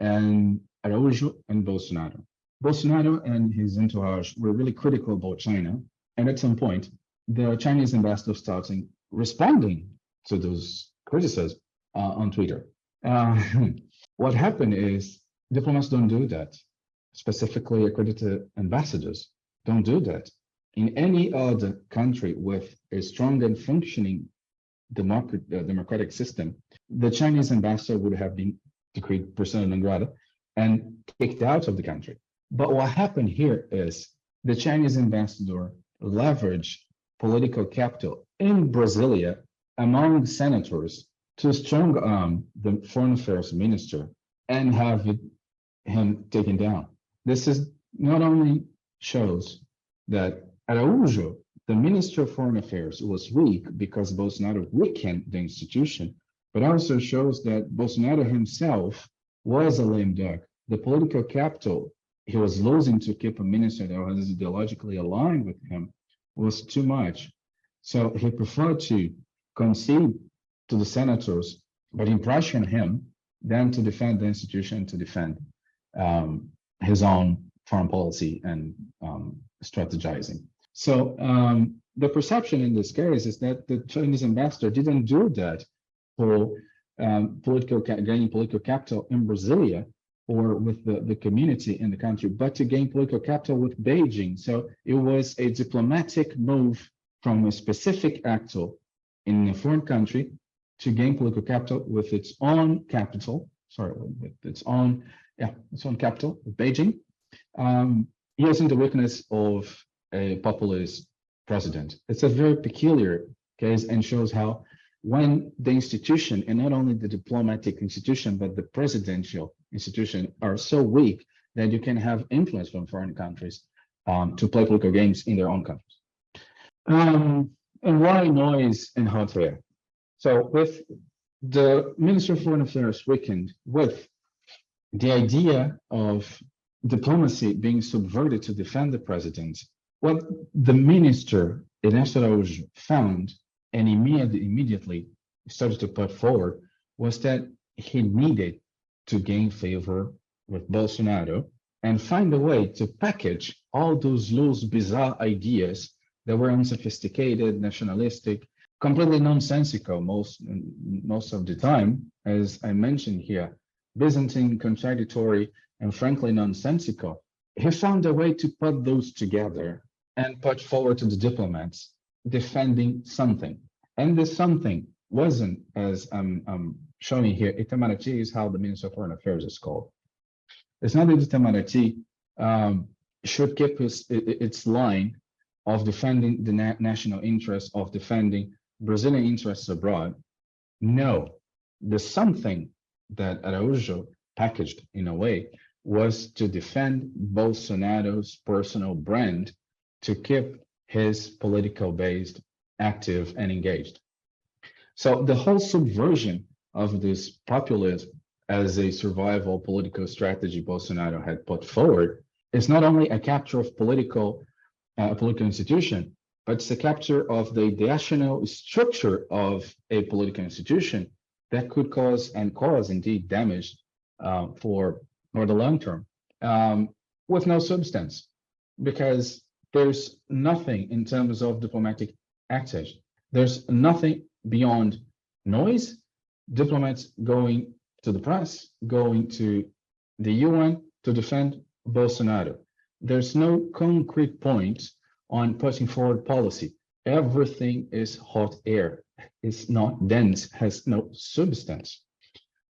and Araújo and Bolsonaro. Bolsonaro and his entourage were really critical about China, and at some point, the Chinese ambassador starting responding to those criticisms on Twitter. What happened is diplomats don't do that. Specifically, accredited ambassadors don't do that. In any other country with a strong and functioning democratic system, the Chinese ambassador would have been decreed persona non grata and kicked out of the country. But what happened here is the Chinese ambassador leveraged political capital in Brasilia among senators to strong arm the foreign affairs minister and have him taken down. This is not only shows that Araújo, the Minister of Foreign Affairs, was weak because Bolsonaro weakened the institution, but also shows that Bolsonaro himself was a lame duck. The political capital he was losing to keep a minister that was ideologically aligned with him was too much. So he preferred to concede to the senators, but impression him, than to defend the institution, to defend his own foreign policy and strategizing. So the perception in this case is that the Chinese ambassador didn't do that for gaining political capital in Brasilia or with the community in the country, but to gain political capital with Beijing. So it was a diplomatic move from a specific actor in a foreign country to gain political capital with its own capital, capital, Beijing, using the weakness of a populist president. It's a very peculiar case and shows how when the institution, and not only the diplomatic institution, but the presidential institution are so weak that you can have influence from foreign countries to play political games in their own countries. And why noise and hot air? So with the Minister of Foreign Affairs weakened, with the idea of diplomacy being subverted to defend the president, what the minister, Ernesto Araújo, found and immediately started to put forward was that he needed to gain favor with Bolsonaro and find a way to package all those loose, bizarre ideas that were unsophisticated, nationalistic, completely nonsensical most of the time, as I mentioned here, Byzantine, contradictory, and frankly nonsensical. He found a way to put those together and put forward to the diplomats defending something. And this something wasn't, as I'm showing here, Itamaraty is how the Minister of Foreign Affairs is called. It's not that Itamaraty should keep its line of defending the national interests, of defending Brazilian interests abroad. No, the something that Araújo packaged in a way was to defend Bolsonaro's personal brand, to keep his political base active and engaged. So the whole subversion of this populism as a survival political strategy Bolsonaro had put forward is not only a capture of political institution, but it's a capture of the national structure of a political institution that could cause indeed damage for the long term with no substance, because there's nothing in terms of diplomatic actions. There's nothing beyond noise, diplomats going to the press, going to the UN to defend Bolsonaro. There's no concrete point on putting forward policy. Everything is hot air. It's not dense, has no substance.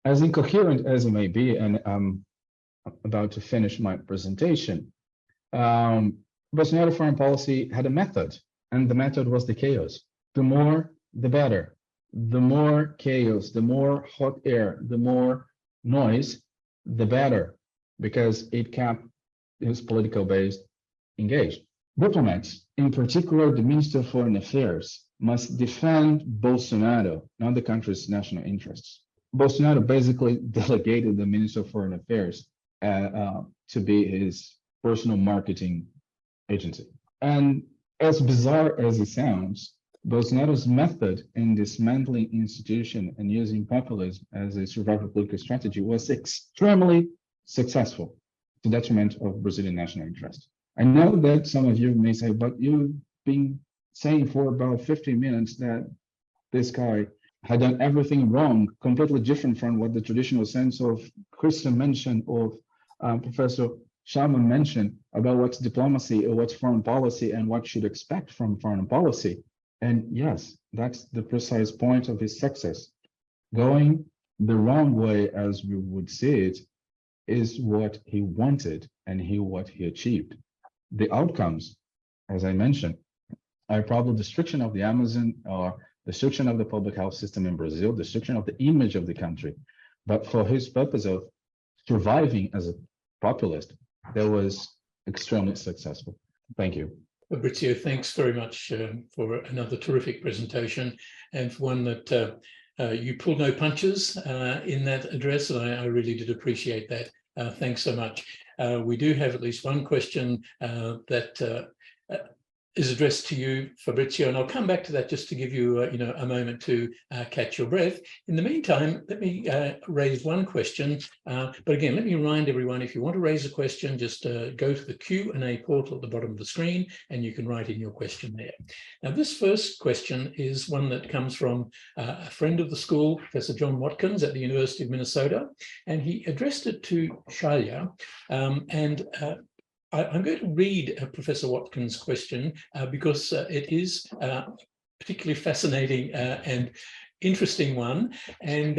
As incoherent as it may be, and I'm about to finish my presentation, Bolsonaro foreign policy had a method, and the method was the chaos. The more, the better. The more chaos, the more hot air, the more noise, the better, because it kept his political base engaged. Diplomats, in particular the Minister of Foreign Affairs, must defend Bolsonaro, not the country's national interests. Bolsonaro basically delegated the Minister of Foreign Affairs to be his personal marketing agency. And as bizarre as it sounds, Bolsonaro's method in dismantling institution and using populism as a survival political strategy was extremely successful to the detriment of Brazilian national interest. I know that some of you may say, but you've been saying for about 15 minutes that this guy had done everything wrong, completely different from what the traditional sense of Christian mentioned, of Professor Sharma mentioned about what's diplomacy or what's foreign policy and what should expect from foreign policy. And yes, that's the precise point of his success. Going the wrong way, as we would see it, is what he wanted and what he achieved. The outcomes, as I mentioned, are probably destruction of the Amazon, or destruction of the public health system in Brazil, destruction of the image of the country. But for his purpose of surviving as a populist, that was extremely successful. Thank you. Fabricio, thanks very much for another terrific presentation, and for one that you pulled no punches in that address, and I really did appreciate that. Thanks so much. We do have at least one question that is addressed to you, Fabricio, and I'll come back to that just to give you, a moment to catch your breath. In the meantime, let me raise one question. But again, let me remind everyone, if you want to raise a question, just go to the Q&A portal at the bottom of the screen, and you can write in your question there. Now, this first question is one that comes from a friend of the school, Professor John Watkins at the University of Minnesota, and he addressed it to Shailja, I'm going to read Professor Watkins' question because it is particularly fascinating and interesting one. And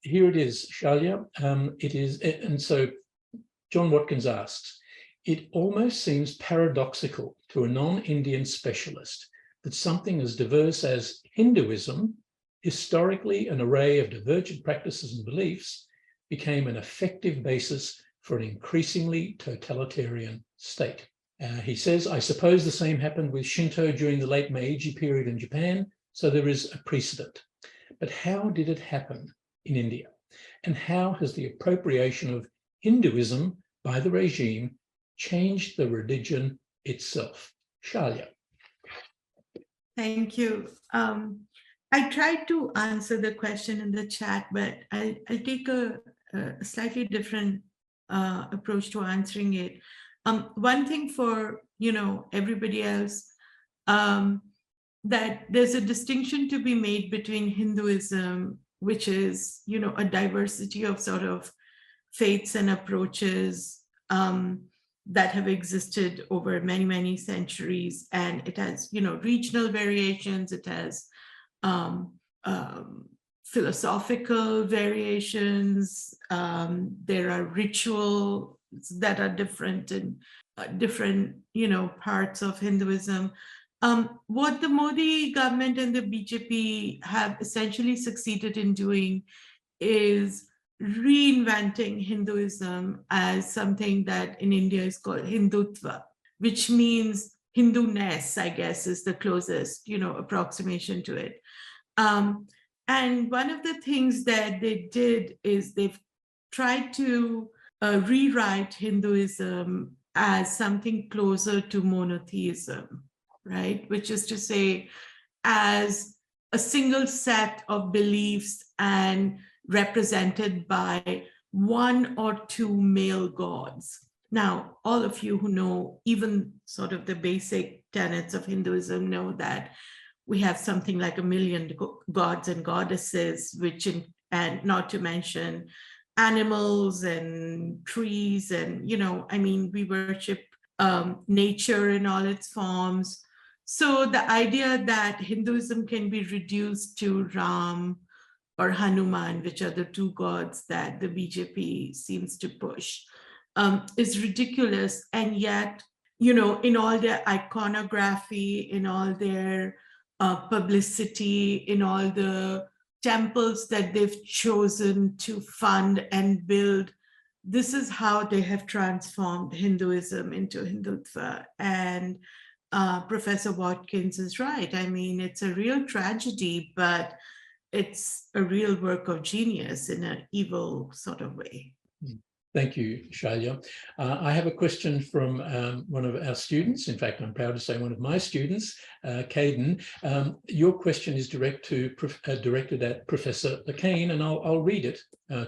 here it is, Shailja. And so John Watkins asks, it almost seems paradoxical to a non-Indian specialist that something as diverse as Hinduism, historically an array of divergent practices and beliefs, became an effective basis for an increasingly totalitarian state. He says, I suppose the same happened with Shinto during the late Meiji period in Japan, so there is a precedent. But how did it happen in India? And how has the appropriation of Hinduism by the regime changed the religion itself? Shailja. Thank you. I tried to answer the question in the chat, but I'll take a slightly different approach to answering it. One thing for everybody else, that there's a distinction to be made between Hinduism, which is a diversity of sort of faiths and approaches that have existed over many, many centuries, and it has regional variations, it has philosophical variations, there are rituals that are different in different parts of Hinduism. What the Modi government and the BJP have essentially succeeded in doing is reinventing Hinduism as something that in India is called Hindutva, which means Hindu-ness, I guess, is the closest, approximation to it. And one of the things that they did is they've tried to rewrite Hinduism as something closer to monotheism, right? Which is to say, as a single set of beliefs and represented by one or two male gods. Now, all of you who know even sort of the basic tenets of Hinduism know that we have something like 1 million gods and goddesses, and not to mention animals and trees, and we worship nature in all its forms. So the idea that Hinduism can be reduced to Ram or Hanuman, which are the two gods that the BJP seems to push, is ridiculous. And yet, in all their iconography, in all their publicity, in all the temples that they've chosen to fund and build, this is how they have transformed Hinduism into Hindutva. And Professor Watkins is right. I mean, it's a real tragedy, but it's a real work of genius in an evil sort of way. Thank you, Shailja. I have a question from one of our students. In fact, I'm proud to say one of my students, Caden. Your question is directed at Professor Lequesne, and I'll read it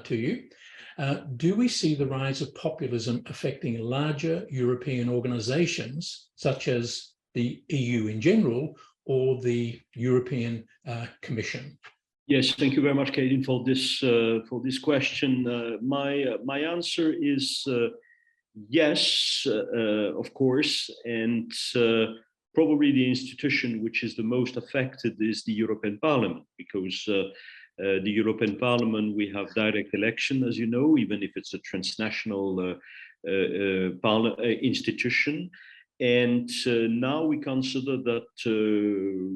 to you. Do we see the rise of populism affecting larger European organizations, such as the EU in general, or the European Commission? Yes, thank you very much, Caden, for this question. My answer is yes, of course, and probably the institution which is the most affected is the European Parliament, because the European Parliament, we have direct election, as you know, even if it's a transnational institution. And now we consider that,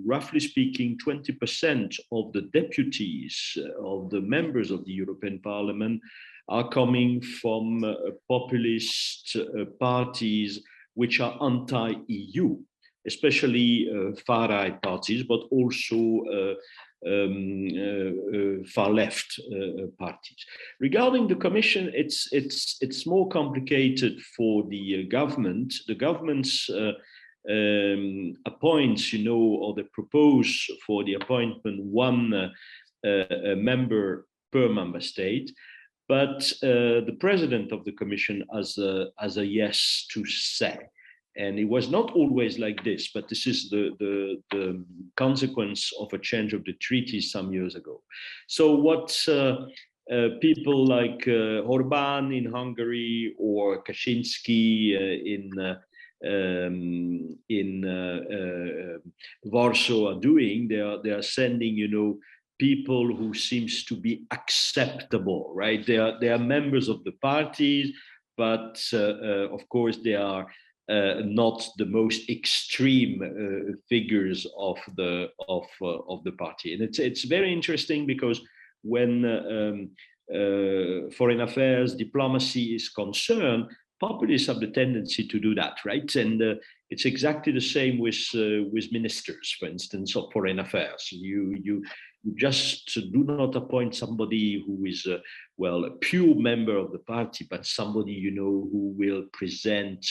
roughly speaking, 20% of the deputies of the members of the European Parliament are coming from populist parties which are anti-EU, especially far-right parties, but also far-left parties. Regarding the Commission, it's more complicated for the government. The government's appoints, or they propose for the appointment one member per member state, but the president of the Commission has a yes to say. And it was not always like this, but this is the consequence of a change of the treaty some years ago. So what people like Orbán in Hungary or Kaczynski in Warsaw are doing, they are sending, people who seems to be acceptable, right? They are members of the parties, but of course they are not the most extreme figures of the party. And it's very interesting because when foreign affairs, diplomacy is concerned, populists have the tendency to do that, right? And it's exactly the same with ministers, for instance, of foreign affairs. just do not appoint somebody who is well, a pure member of the party, but somebody, you know, who will present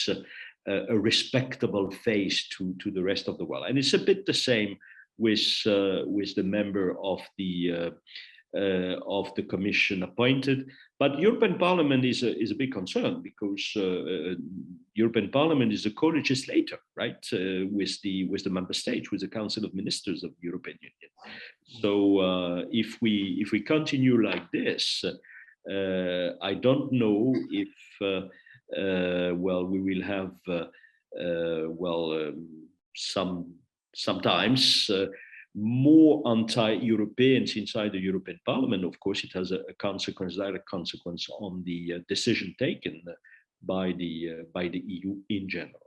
a respectable face to the rest of the world. And it's a bit the same with the member of the commission appointed. But European Parliament is a big concern, because European Parliament is a co-legislator, right, with the member states, with the Council of Ministers of the European Union. So if we continue like this, I don't know if well, we will have sometimes more anti-Europeans inside the European Parliament. Of course, it has a consequence, direct consequence on the decision taken by the EU in general.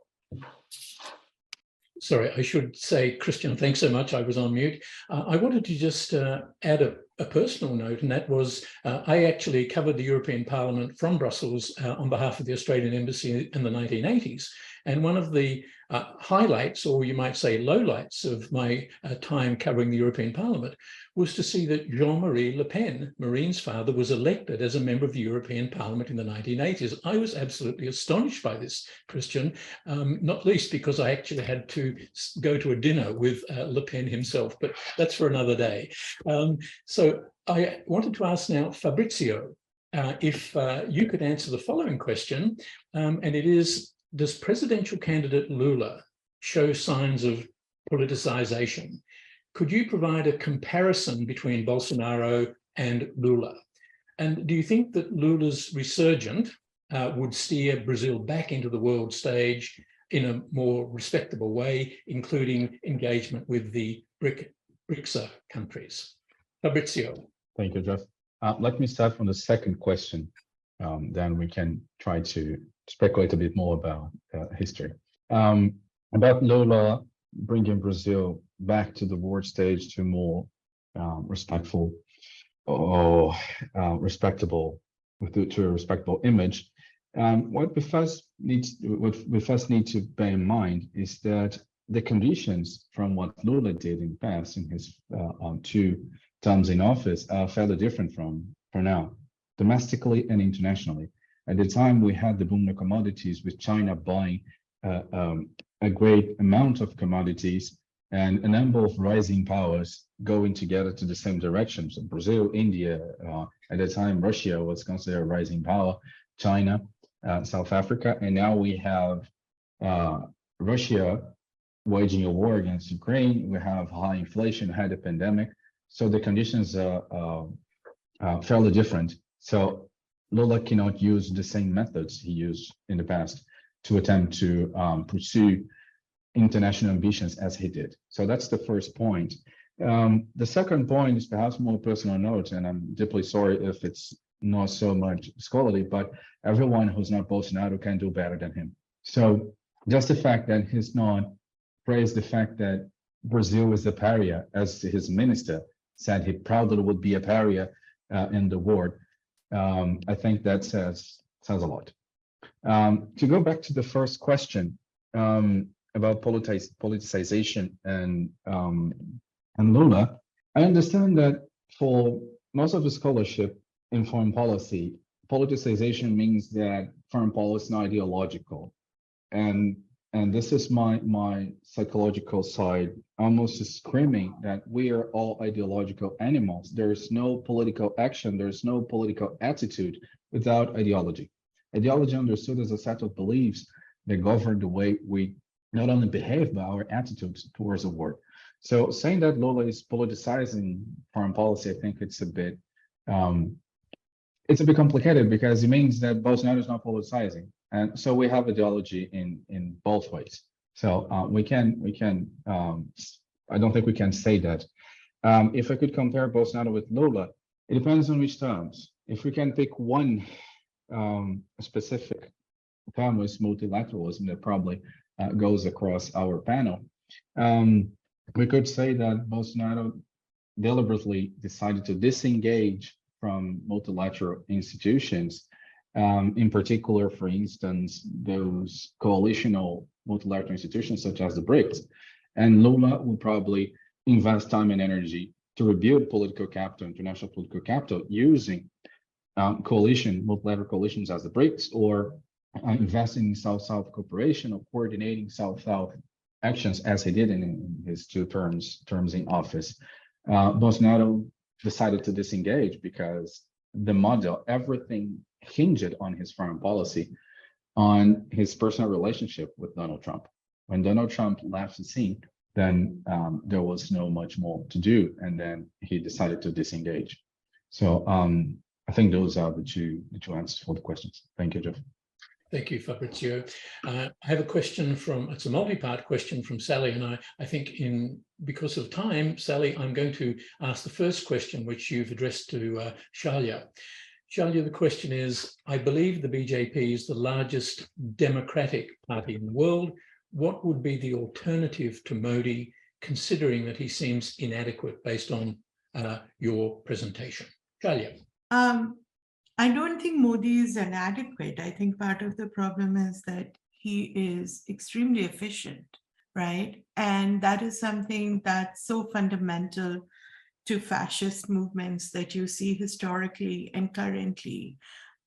Sorry, I should say, Christian, thanks so much. I was on mute. I wanted to just add a personal note, and that was I actually covered the European Parliament from Brussels on behalf of the Australian Embassy in the 1980s. And one of the highlights, or you might say lowlights, of my time covering the European Parliament was to see that Jean-Marie Le Pen, Marine's father, was elected as a member of the European Parliament in the 1980s. I was absolutely astonished by this, Christian, not least because I actually had to go to a dinner with Le Pen himself, but that's for another day. So I wanted to ask now Fabricio, if you could answer the following question, and it is, does presidential candidate Lula show signs of politicization? Could you provide a comparison between Bolsonaro and Lula? And do you think that Lula's resurgent would steer Brazil back into the world stage in a more respectable way, including engagement with the BRICS countries? Fabricio. Thank you, Jeff. Let me start from the second question. Then we can try to speculate a bit more about history. About Lula bringing Brazil back to the world stage to more respectful or respectable, to a respectable image. What we first need to bear in mind is that the conditions from what Lula did in the past in his 2 terms in office are fairly different from now, domestically and internationally. At the time, we had the boom of commodities, with China buying a great amount of commodities, and a number of rising powers going together to the same direction. So Brazil, India, at the time, Russia was considered a rising power, China, South Africa, and now we have Russia waging a war against Ukraine. We have high inflation, had a pandemic. So the conditions are fairly different. So Lula cannot use the same methods he used in the past to attempt to pursue international ambitions as he did. So that's the first point. The second point is perhaps more personal note, and I'm deeply sorry if it's not so much scholarly, but everyone who's not Bolsonaro can do better than him. So just the fact that he's not praised the fact that Brazil is a pariah, as his minister said he proudly would be a pariah in the world. I think that says a lot. To go back to the first question about politicization and Lula, I understand that for most of the scholarship in foreign policy, politicization means that foreign policy is not ideological, and this is my psychological side, almost screaming that we are all ideological animals. There is no political action, there is no political attitude without ideology. Ideology understood as a set of beliefs that govern the way we not only behave, but our attitudes towards the world. So saying that Lula is politicizing foreign policy, I think it's a bit complicated, because it means that Bolsonaro is not politicizing. And so we have ideology in both ways. So we can I don't think we can say that. If I could compare Bolsonaro with Lula, it depends on which terms. If we can pick one specific term, with multilateralism, that probably goes across our panel, we could say that Bolsonaro deliberately decided to disengage from multilateral institutions. In particular, for instance, those coalitional multilateral institutions such as the BRICS. And Lula will probably invest time and energy to rebuild political capital, international political capital, using multilateral coalitions as the BRICS, or investing in South-South cooperation, or coordinating South-South actions, as he did in his two terms in office. Bolsonaro decided to disengage because the model, everything hinged on his foreign policy, on his personal relationship with Donald Trump. When Donald Trump left the scene, then there was no much more to do, and then he decided to disengage. So I think those are the two answers for the questions. Thank you, Jeff. Thank you, Fabricio. I have a question it's a multi-part question from Sally, and I think because of time, Sally, I'm going to ask the first question, which you've addressed to Shailja. Shailja, the question is, I believe the BJP is the largest democratic party in the world. What would be the alternative to Modi, considering that he seems inadequate based on your presentation? Shailja. I don't think Modi is inadequate. I think part of the problem is that he is extremely efficient, right? And that is something that's so fundamental to fascist movements that you see historically and currently,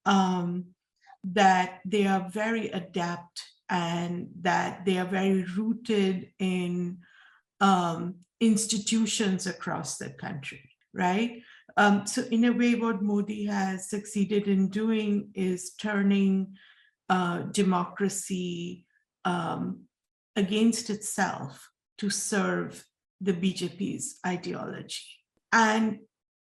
that they are very adept and that they are very rooted in institutions across the country, right? So in a way, what Modi has succeeded in doing is turning democracy against itself to serve the BJP's ideology. And,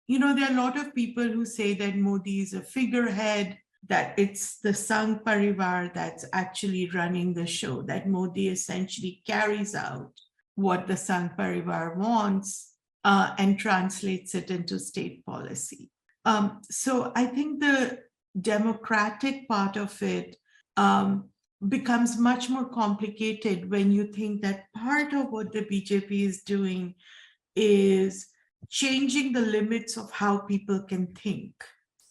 there are a lot of people who say that Modi is a figurehead, that it's the Sangh Parivar that's actually running the show, that Modi essentially carries out what the Sangh Parivar wants and translates it into state policy. So I think the democratic part of it becomes much more complicated when you think that part of what the BJP is doing is changing the limits of how people can think,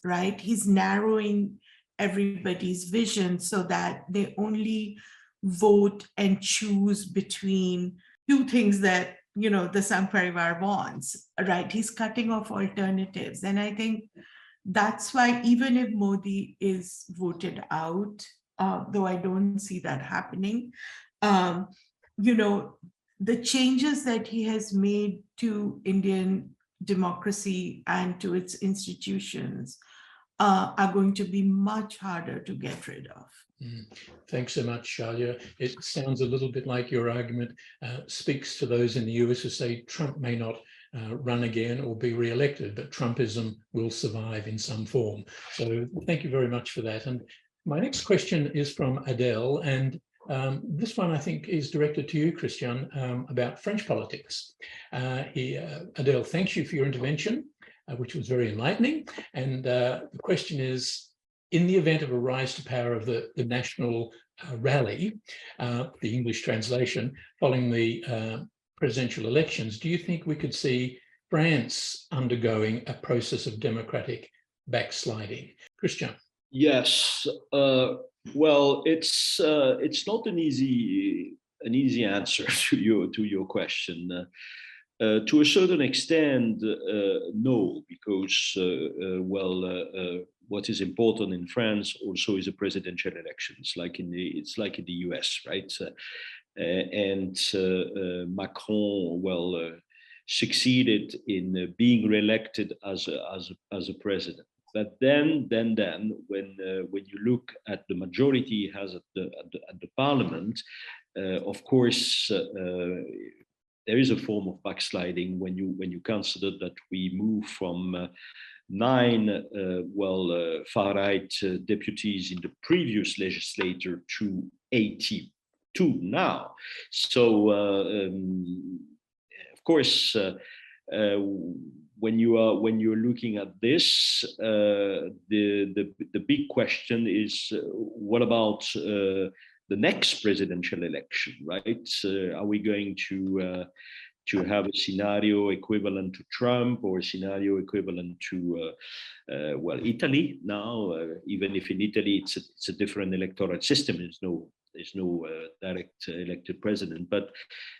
right? He's narrowing everybody's vision so that they only vote and choose between two things that the Sangh Parivar wants, right? He's cutting off alternatives. And I think that's why even if Modi is voted out, though I don't see that happening, the changes that he has made to Indian democracy and to its institutions are going to be much harder to get rid of. Thanks so much, Shailja. It sounds a little bit like your argument speaks to those in the US who say Trump may not run again or be re-elected, but Trumpism will survive in some form. So thank you very much for that. And my next question is from Adele, and this one I think is directed to you, Christian, about French politics. Adele, thanks you for your intervention, which was very enlightening. And the question is, in the event of a rise to power of the national rally, the English translation, following the presidential elections, do you think we could see France undergoing a process of democratic backsliding? Christian. Yes. Well, it's not an easy answer to your question. To a certain extent, no, because what is important in France also is a presidential election. It's like in the US, right? And Macron, succeeded in being reelected as a president. But then, when you look at the majority he has at the parliament, of course, there is a form of backsliding when you consider that we move from 9 far-right deputies in the previous legislature to 82 now. So, of course, when you're looking at this, the big question is, what about the next presidential election, right? Are we going to have a scenario equivalent to Trump, or a scenario equivalent to Italy now? Even if in Italy it's a different electoral system, there's no direct elected president. But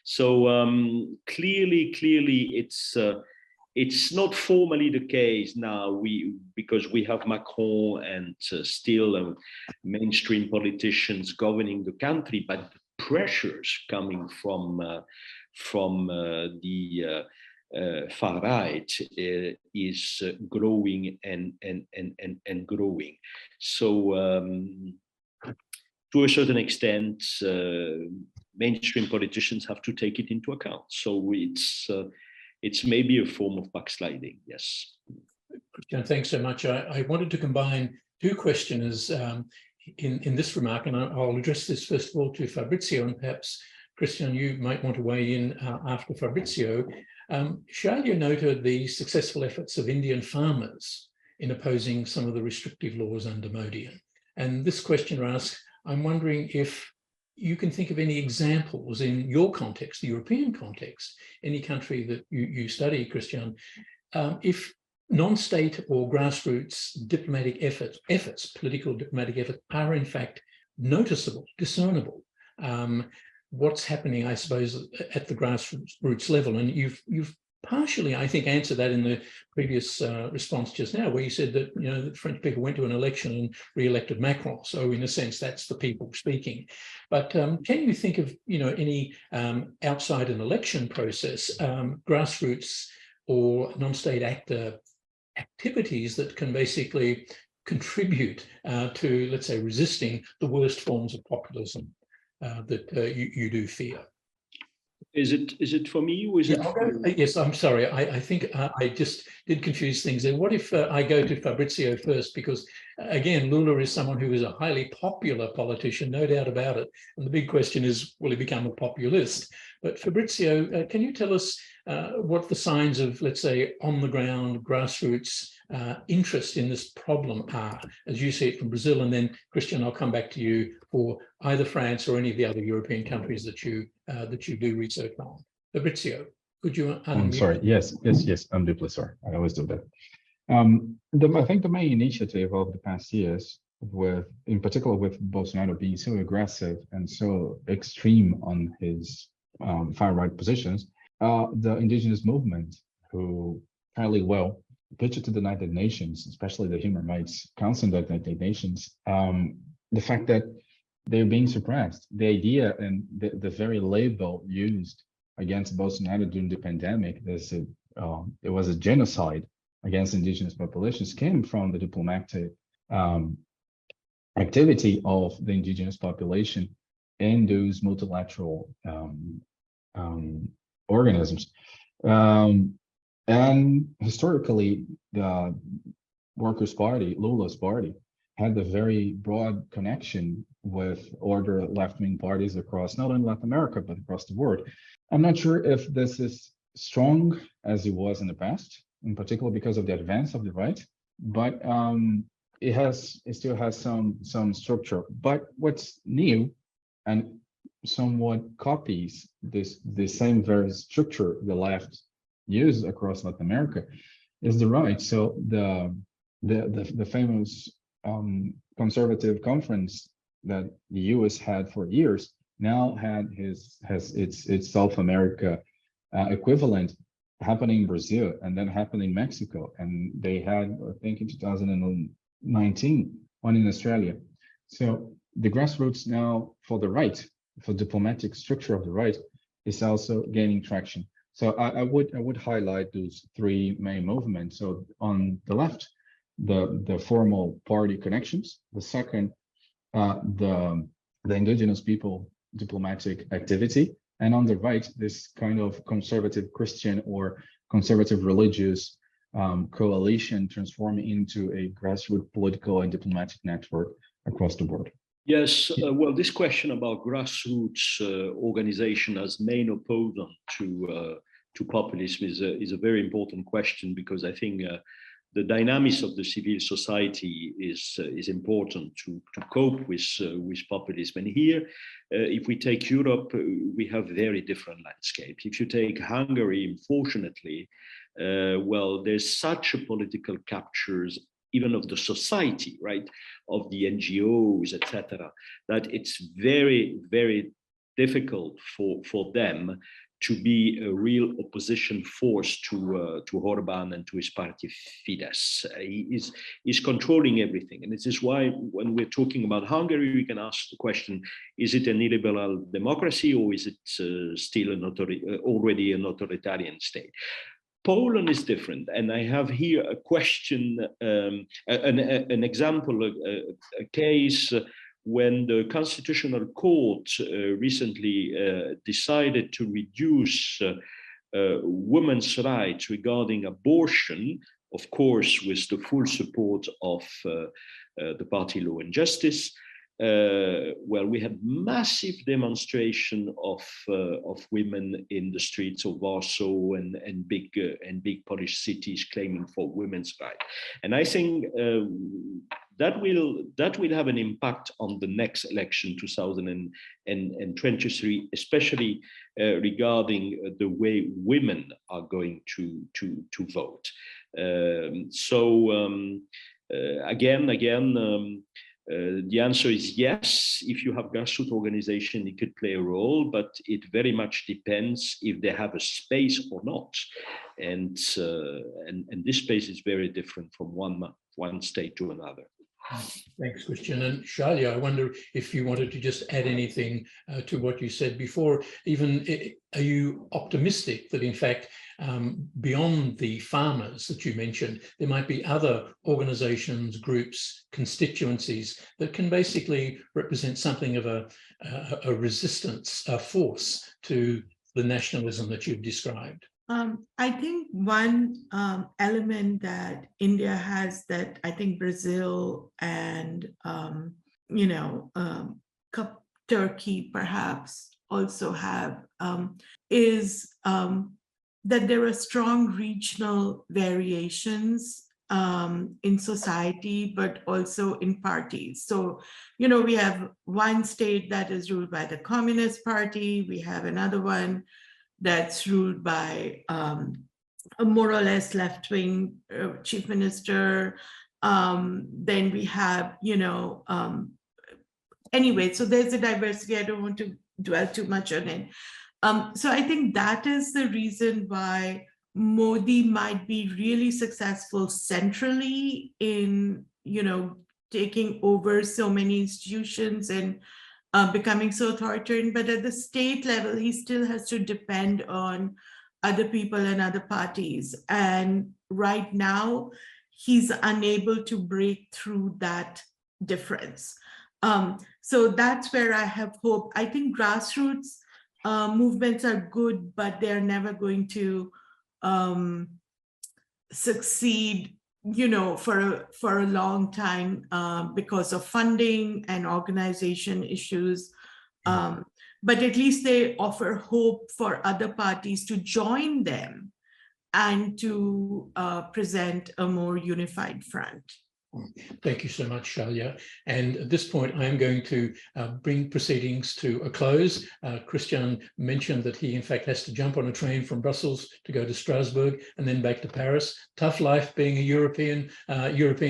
so clearly It's not formally the case now, because we have Macron and still mainstream politicians governing the country, but the pressures coming from the far right is growing and growing. So to a certain extent, mainstream politicians have to take it into account. So it's maybe a form of backsliding, yes. Christian, thanks so much. I wanted to combine two questioners in this remark, and I'll address this first of all to Fabricio, and perhaps, Christian, you might want to weigh in after Fabricio. Shailja noted the successful efforts of Indian farmers in opposing some of the restrictive laws under Modi. And this questioner asks, I'm wondering if you can think of any examples in your context, the European context, any country that you study, Christian, if non-state or grassroots diplomatic efforts, political diplomatic efforts, are in fact noticeable, discernible. What's happening, I suppose, at the grassroots level? And you've partially, I think, answered that in the previous response just now, where you said that, you know, the French people went to an election and re-elected Macron. So in a sense, that's the people speaking. But can you think of, you know, any outside an election process, grassroots or non-state actor activities that can basically contribute to, let's say, resisting the worst forms of populism that you do fear? Is it for me, or is it for... Yes, I'm sorry. I think I just did confuse things there. What if I go to Fabricio first? Because again, Lula is someone who is a highly popular politician, no doubt about it. And the big question is, will he become a populist? But Fabricio, can you tell us what the signs of, let's say, on the ground grassroots interest in this problem are, as you see it from Brazil? And then, Christian, I'll come back to you for either France or any of the other European countries that you do research on. Fabrizio, could you unmute? I'm sorry. Yes. I'm deeply sorry. I always do that. I think the main initiative of the past years, in particular with Bolsonaro being so aggressive and so extreme on his far right positions, the indigenous movement, who fairly well pitched to the United Nations, especially the Human Rights Council of the United Nations, the fact that they're being suppressed, the idea and the very label used against Bolsonaro during the pandemic, it was a genocide against indigenous populations, came from the diplomatic activity of the indigenous population in those multilateral organisms. And historically, the Workers' Party, Lula's party, had a very broad connection with other left-wing parties across not only Latin America, but across the world. I'm not sure if this is strong as it was in the past, in particular because of the advance of the right, but it still has some structure. But what's new and somewhat copies the same very structure the left used across Latin America is the right. So the famous conservative conference that the US had for years now has its South America equivalent happening in Brazil and then happening in Mexico, and they had, I think, in 2019 one in Australia. So the grassroots now for the right, for diplomatic structure of the right, is also gaining traction. So I would highlight those three main movements. So on the left, the formal party connections. The second, the indigenous people diplomatic activity. And on the right, this kind of conservative Christian or conservative religious coalition transforming into a grassroots political and diplomatic network across the board. Yes, well, this question about grassroots organization as main opponent to populism is a very important question, because I think the dynamics of the civil society is important to cope with populism. And here, if we take Europe, we have very different landscapes. If you take Hungary, unfortunately, well, there's such a political captures even of the society, right, of the NGOs, etc., that it's very, very difficult for them to be a real opposition force to Orbán and to his party Fidesz. He is controlling everything. And this is why when we're talking about Hungary, we can ask the question, is it an illiberal democracy or is it still already an authoritarian state? Poland is different, and I have here a question, an example, a case when the Constitutional Court recently decided to reduce women's rights regarding abortion, of course, with the full support of the party Law and Justice. Well, we had massive demonstration of women in the streets of Warsaw and big Polish cities claiming for women's rights. And I think that will have an impact on the next election, 2023, especially regarding the way women are going to vote. The answer is yes. If you have grassroots organization, it could play a role, but it very much depends if they have a space or not. And this space is very different from one state to another. Thanks, Christian. And Shailja, I wonder if you wanted to just add anything to what you said before. Even are you optimistic that, in fact, beyond the farmers that you mentioned, there might be other organizations, groups, constituencies that can basically represent something of a resistance, a force to the nationalism that you've described? I think one element that India has that I think Brazil and, Turkey perhaps also have is that there are strong regional variations in society, but also in parties. So, we have one state that is ruled by the Communist Party. We have another one that's ruled by a more or less left-wing chief minister. Then we have, anyway, so there's a diversity. I don't want to dwell too much on it. So I think that is the reason why Modi might be really successful centrally in, taking over so many institutions and becoming so authoritarian, but at the state level, he still has to depend on other people and other parties. And right now, he's unable to break through that difference. So that's where I have hope. I think grassroots movements are good, but they're never going to succeed for a long time because of funding and organization issues. But at least they offer hope for other parties to join them and to present a more unified front. Thank you so much, Shailja. And at this point, I am going to bring proceedings to a close. Christian mentioned that he, in fact, has to jump on a train from Brussels to go to Strasbourg and then back to Paris. Tough life being a European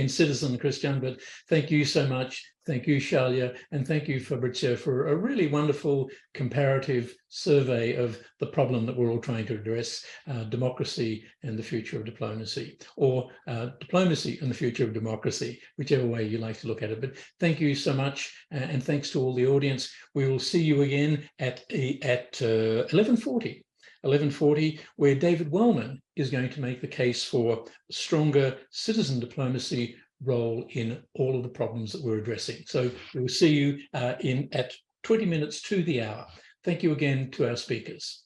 citizen, Christian, but thank you so much. Thank you, Shailja, and thank you, Fabricio, for a really wonderful comparative survey of the problem that we're all trying to address, democracy and the future of diplomacy, or diplomacy and the future of democracy, whichever way you like to look at it. But thank you so much, and thanks to all the audience. We will see you again at 11:40, where David Wellman is going to make the case for stronger citizen diplomacy role in all of the problems that we're addressing. So we'll see you at 20 minutes to the hour. Thank you again to our speakers.